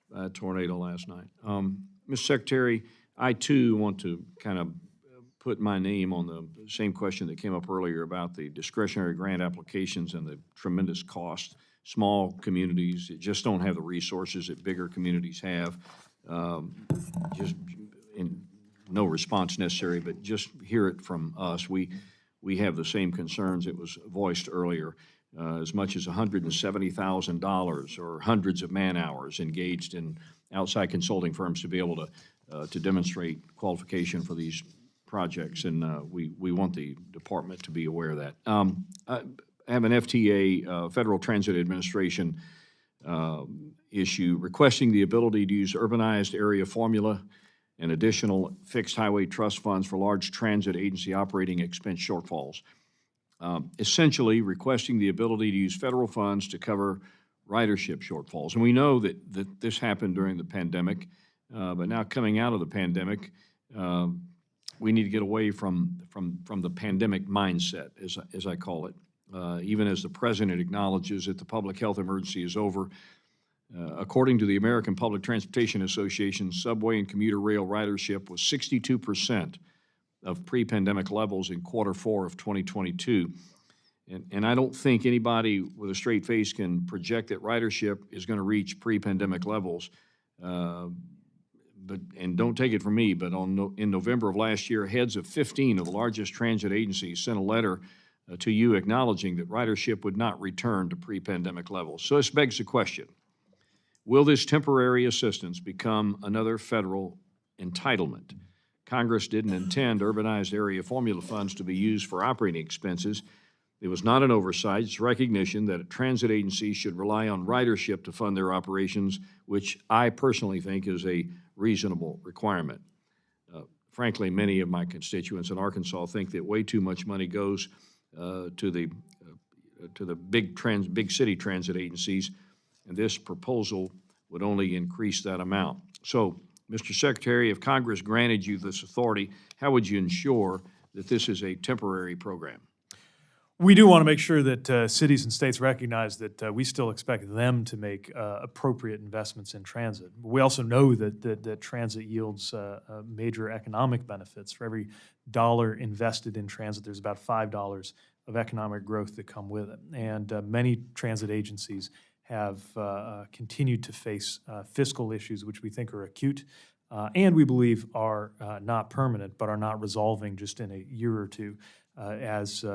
by a tornado last night. Mr. Secretary, I too want to kind of put my name on the same question that came up earlier about the discretionary grant applications and the tremendous cost. Small communities that just don't have the resources that bigger communities have. Just in no response necessary, but just hear it from us. We have the same concerns that was voiced earlier. As much as $170,000 or hundreds of man-hours engaged in outside consulting firms to be able to demonstrate qualification for these projects, and we want the department to be aware of that. I have an FTA, Federal Transit Administration issue, requesting the ability to use urbanized area formula and additional fixed highway trust funds for large transit agency operating expense shortfalls. Essentially requesting the ability to use federal funds to cover ridership shortfalls. And we know that this happened during the pandemic, but now coming out of the pandemic, we need to get away from the pandemic mindset, as I call it. Even as the president acknowledges that the public health emergency is over, according to the American Public Transportation Association, subway and commuter rail ridership was 62% of pre-pandemic levels in Q4 of 2022. And I don't think anybody with a straight face can project that ridership is going to reach pre-pandemic levels. And don't take it from me, but in November of last year, heads of 15 of the largest transit agencies sent a letter to you acknowledging that ridership would not return to pre-pandemic levels. So this begs the question, will this temporary assistance become another federal entitlement? Congress didn't intend urbanized area formula funds to be used for operating expenses. It was not an oversight. It's recognition that transit agencies should rely on ridership to fund their operations, which I personally think is a reasonable requirement. Frankly, many of my constituents in Arkansas think that way too much money goes to the big city transit agencies, and this proposal would only increase that amount. So, Mr. Secretary, if Congress granted you this authority, how would you ensure that this is a temporary program? We do want to make sure that cities and states recognize that we still expect them to make appropriate investments in transit. We also know that transit yields major economic benefits. For every dollar invested in transit, there's about $5 of economic growth that come with it. And many transit agencies have continued to face fiscal issues, which we think are acute, and we believe are not permanent, but are not resolving just in a year or two as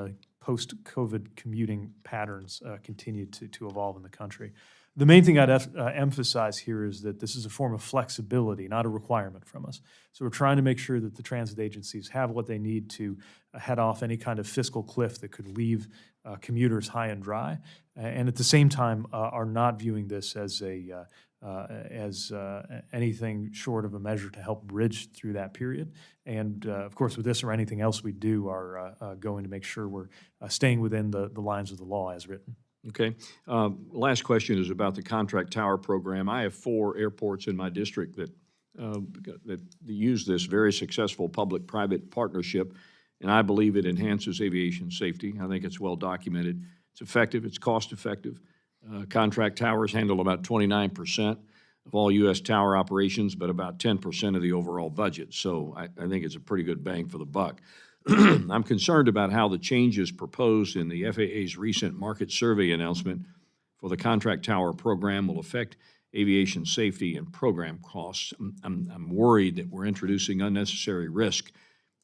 post-COVID commuting patterns continue to evolve in the country. The main thing I'd emphasize here is that this is a form of flexibility, not a requirement from us. So we're trying to make sure that the transit agencies have what they need to head off any kind of fiscal cliff that could leave commuters high and dry, and at the same time are not viewing this as anything short of a measure to help bridge through that period. And of course, with this or anything else we do are going to make sure we're staying within the lines of the law as written. Okay. Last question is about the contract tower program. I have 4 airports in my district that use this very successful public-private partnership, and I believe it enhances aviation safety. I think it's well documented. It's effective. It's cost-effective. Contract towers handle about 29% of all U.S. tower operations, but about 10% of the overall budget. So I think it's a pretty good bang for the buck. I'm concerned about how the changes proposed in the FAA's recent market survey announcement for the contract tower program will affect aviation safety and program costs. I'm worried that we're introducing unnecessary risk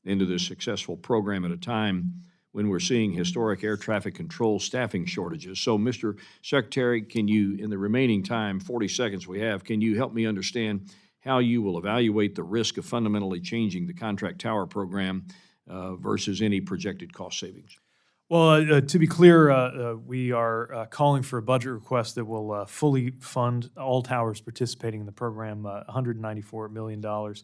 into this successful program at a time when we're seeing historic air traffic control staffing shortages. So, Mr. Secretary, can you, in the remaining time, 40 seconds we have, can you help me understand how you will evaluate the risk of fundamentally changing the contract tower program versus any projected cost savings? Well, to be clear, we are calling for a budget request that will fully fund all towers participating in the program, $194 million,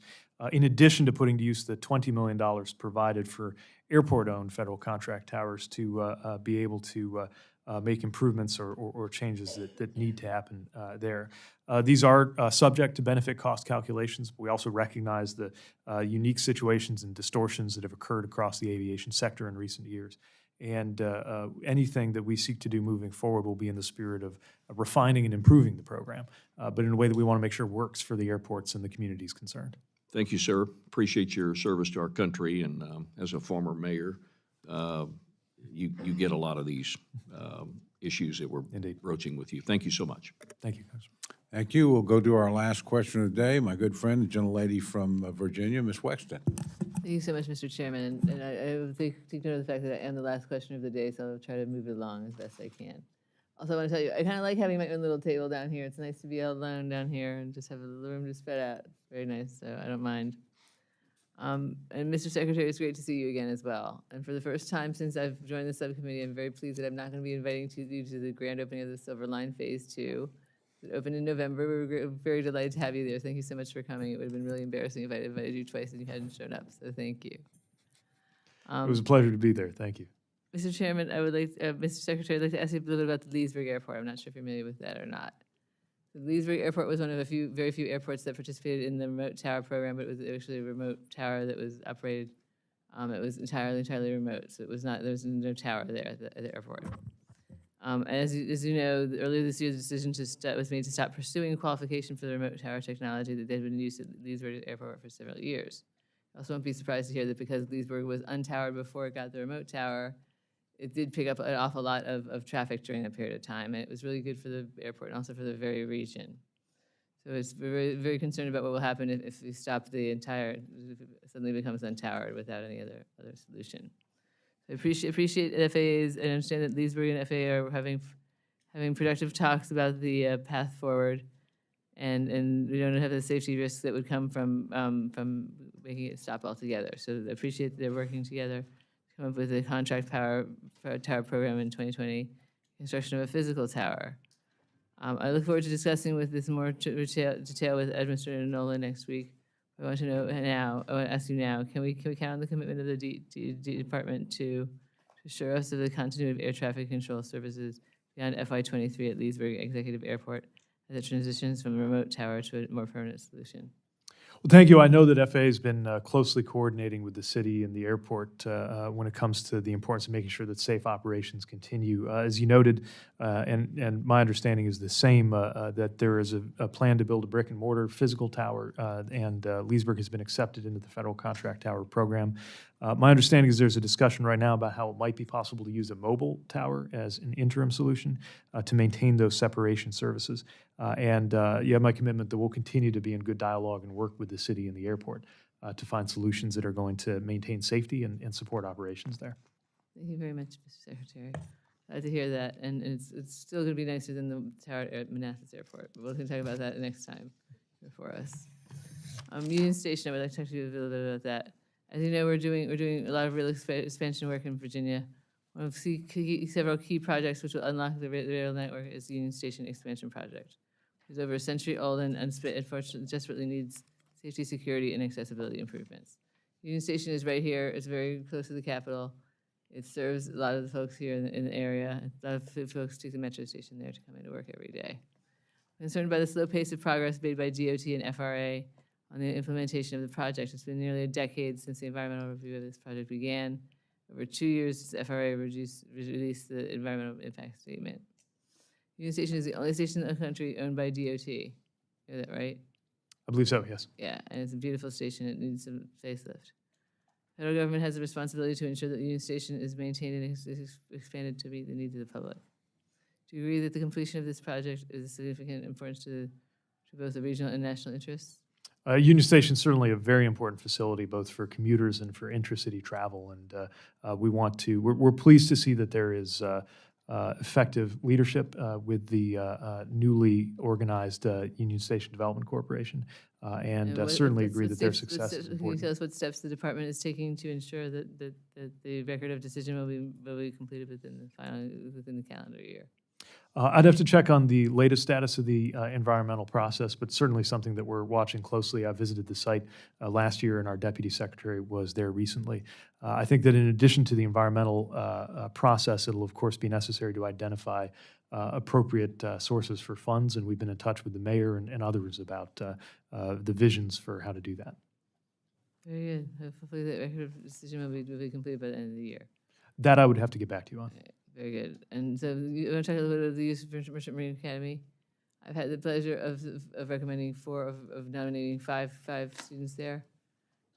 in addition to putting to use the $20 million provided for airport-owned federal contract towers to be able to make improvements or changes that need to happen there. These are subject to benefit cost calculations, but we also recognize the unique situations and distortions that have occurred across the aviation sector in recent years. And anything that we seek to do moving forward will be in the spirit of refining and improving the program, but in a way that we want to make sure works for the airports and the communities concerned. Thank you, sir. Appreciate your service to our country, and as a former mayor, you get a lot of these issues that we're broaching with you. Thank you so much. Thank you, Congressman. Thank you. We'll go to our last question of the day. My good friend, the gentlelady from Virginia, Ms. Wexton. Thank you so much, Mr. Chairman. And I take note of the fact that I am the last question of the day, so I'll try to move it along as best I can. Also, I want to tell you, I kind of like having my own little table down here. It's nice to be all alone down here and just have a little room to spread out. It's very nice, so I don't mind. And Mr. Secretary, it's great to see you again as well. And for the first time since I've joined the subcommittee, I'm very pleased that I'm not going to be inviting you to the grand opening of the Silver Line Phase 2. It opened in November. We're very delighted to have you there. Thank you so much for coming. It would have been really embarrassing if I invited you twice and you hadn't shown up, so thank you. It was a pleasure to be there. Thank you. Mr. Chairman, I would like, Mr. Secretary, I'd like to ask you a little bit about the Leesburg Airport. I'm not sure if you're familiar with that or not. The Leesburg Airport was one of very few airports that participated in the remote tower program, but it was actually a remote tower that was operated. It was entirely remote, so there was no tower there at the airport. As you know, earlier this year, the decision was made to stop pursuing qualification for the remote tower technology that had been used at Leesburg Airport for several years. I also won't be surprised to hear that because Leesburg was untowered before it got the remote tower, it did pick up an awful lot of traffic during that period of time, and it was really good for the airport and also for the very region. So it's very, very concerned about what will happen if we stop if it suddenly becomes untowered without any other solution. I appreciate FAA's, and understand that Leesburg and FAA are having productive talks about the path forward, and we don't have the safety risks that would come from making it stop altogether. So I appreciate that they're working together to come up with a contract tower program in 2020, construction of a physical tower. I look forward to discussing with this more detail with Administrator Nolan next week. I want to ask you now, can we count on the commitment of the department to assure us of the continuity of air traffic control services beyond FY23 at Leesburg Executive Airport as it transitions from a remote tower to a more permanent solution? Well, thank you. I know that FAA has been closely coordinating with the city and the airport when it comes to the importance of making sure that safe operations continue. As you noted, and my understanding is the same, that there is a plan to build a brick and mortar physical tower, and Leesburg has been accepted into the federal contract tower program. My understanding is there's a discussion right now about how it might be possible to use a mobile tower as an interim solution to maintain those separation services. And you have my commitment that we'll continue to be in good dialogue and work with the city and the airport to find solutions that are going to maintain safety and support operations there. Thank you very much, Mr. Secretary. Glad to hear that. And it's still going to be nicer than the tower at Manassas Airport. But we'll talk about that next time before us. Union Station, I would like to talk to you a little bit about that. As you know, we're doing a lot of real expansion work in Virginia. One of several key projects which will unlock the rail network is the Union Station expansion project. It's over a century old and unfortunately desperately needs safety, security, and accessibility improvements. Union Station is right here. It's very close to the Capitol. It serves a lot of the folks here in the area. A lot of folks take the metro station there to come into work every day. I'm concerned by the slow pace of progress made by DOT and FRA on the implementation of the project. It's been nearly a decade since the environmental review of this project began. Over 2 years since FRA released the environmental impact statement. Union Station is the only station in the country owned by DOT. You know that, right? I believe so, yes. Yeah, and it's a beautiful station. It needs some facelift. The federal government has a responsibility to ensure that Union Station is maintained and is expanded to meet the needs of the public. Do you agree that the completion of this project is of significant importance to both the regional and national interests? Union Station is certainly a very important facility, both for commuters and for intracity travel. And we're pleased to see that there is effective leadership with the newly organized Union Station Development Corporation, and what- certainly what's- agree what's that their steps- what's success is steps- Can you important. tell us what steps the department is taking to ensure that the record of decision will be completed within the calendar year? I'd have to check on the latest status of the environmental process, but certainly something that we're watching closely. I visited the site last year, and our deputy secretary was there recently. I think that in addition to the environmental process, it'll of course be necessary to identify appropriate sources for funds, and we've been in touch with the mayor and others about the visions for how to do that. Very good. Hopefully the record of decision will be completed by the end of the year. That I would have to get back to you on. Very good. And so you want to talk a little bit about the use of Merchant Marine Academy? I've had the pleasure of recommending of nominating five students there.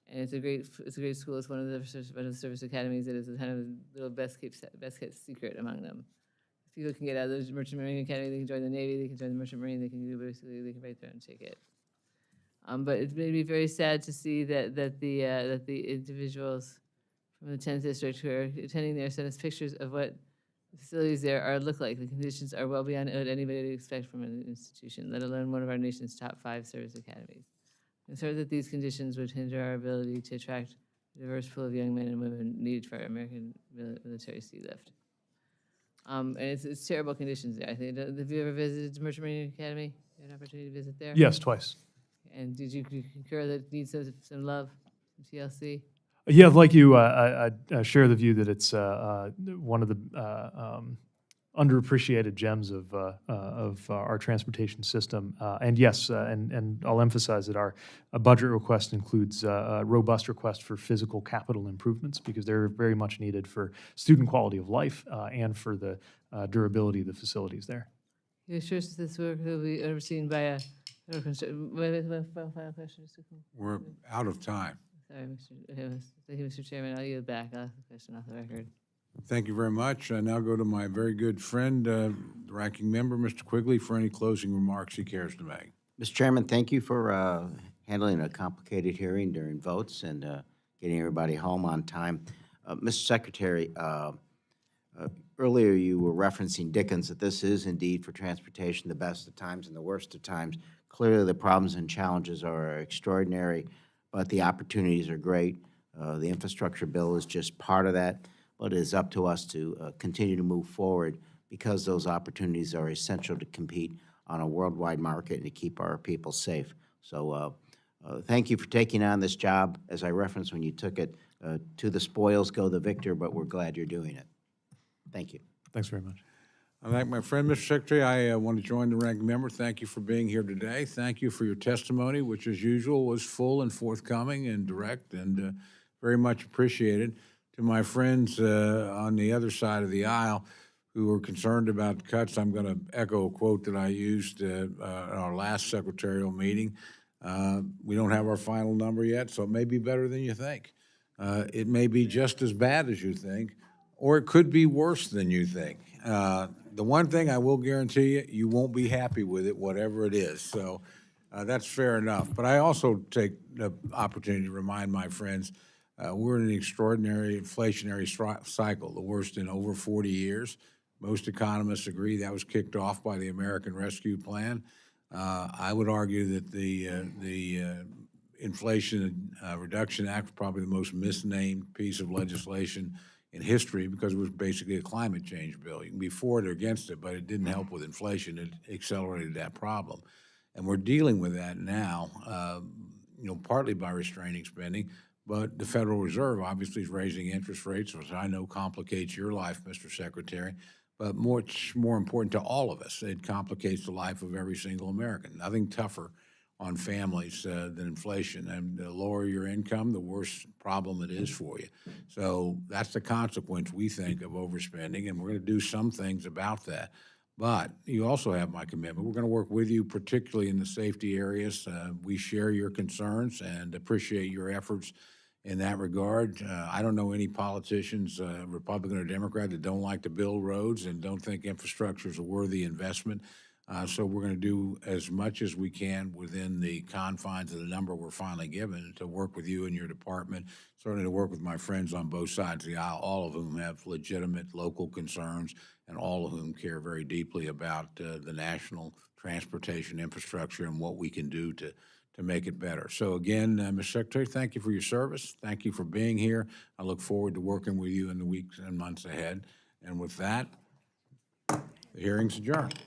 And it's a great school. It's one of the service academies that is kind of a little best kept secret among them. If people can get out of the Merchant Marine Academy, they can join the Navy, they can join the Merchant Marine, they can do basically, they can write their own ticket. But it made me very sad to see that the individuals from the 10th district who are attending there sent us pictures of what the facilities there look like. The conditions are well beyond what anybody would expect from an institution, let alone one of our nation's top 5 service academies. I'm sorry that these conditions would hinder our ability to attract a diverse pool of young men and women needed for our American military sea lift. And it's terrible conditions there. I think, have you ever visited Merchant Marine Academy? You had an opportunity to visit there? Yes, twice. And did you concur that it needs some love, some TLC? Yeah, like you, I share the view that it's one of the underappreciated gems of our transportation system. And yes, and I'll emphasize that our budget request includes a robust request for physical capital improvements because they're very much needed for student quality of life and for the durability of the facilities there. You're sure this work will be overseen by a final question? We're out of time. Sorry, thank you, Mr. Chairman. I'll yield back. I'll ask the question off the record. Thank you very much. I now go to my very good friend, the ranking member, Mr. Quigley, for any closing remarks he cares to make. Mr. Chairman, thank you for handling a complicated hearing during votes and getting everybody home on time. Mr. Secretary, earlier you were referencing Dickens, that this is indeed for transportation the best of times and the worst of times. Clearly, the problems and challenges are extraordinary, but the opportunities are great. The infrastructure bill is just part of that, but it is up to us to continue to move forward because those opportunities are essential to compete on a worldwide market and to keep our people safe. So thank you for taking on this job. As I referenced when you took it, to the spoils go the victor, but we're glad you're doing it. Thank you. Thanks very much. I thank my friend, Mr. Secretary. I want to join the ranking member. Thank you for being here today. Thank you for your testimony, which as usual was full and forthcoming and direct and very much appreciated. To my friends on the other side of the aisle who were concerned about cuts, I'm going to echo a quote that I used at our last secretarial meeting. We don't have our final number yet, so it may be better than you think. It may be just as bad as you think, or it could be worse than you think. The one thing I will guarantee you, you won't be happy with it, whatever it is. So that's fair enough. But I also take the opportunity to remind my friends, we're in an extraordinary inflationary cycle, the worst in over 40 years. Most economists agree that was kicked off by the American Rescue Plan. I would argue that the Inflation Reduction Act was probably the most misnamed piece of legislation in history because it was basically a climate change bill. You can be for it or against it, but it didn't help with inflation. It accelerated that problem. And we're dealing with that now, partly by restraining spending, but the Federal Reserve obviously is raising interest rates, which I know complicates your life, Mr. Secretary, but much more important to all of us. It complicates the life of every single American. Nothing tougher on families than inflation. And the lower your income, the worse problem it is for you. So that's the consequence, we think, of overspending, and we're going to do some things about that. But you also have my commitment. We're going to work with you, particularly in the safety areas. We share your concerns and appreciate your efforts in that regard. I don't know any politicians, Republican or Democrat, that don't like to build roads and don't think infrastructure is a worthy investment. So we're going to do as much as we can within the confines of the number we're finally given to work with you and your department, certainly to work with my friends on both sides of the aisle, all of whom have legitimate local concerns and all of whom care very deeply about the national transportation infrastructure and what we can do to make it better. So again, Mr. Secretary, thank you for your service. Thank you for being here. I look forward to working with you in the weeks and months ahead. And with that, the hearing's adjourned.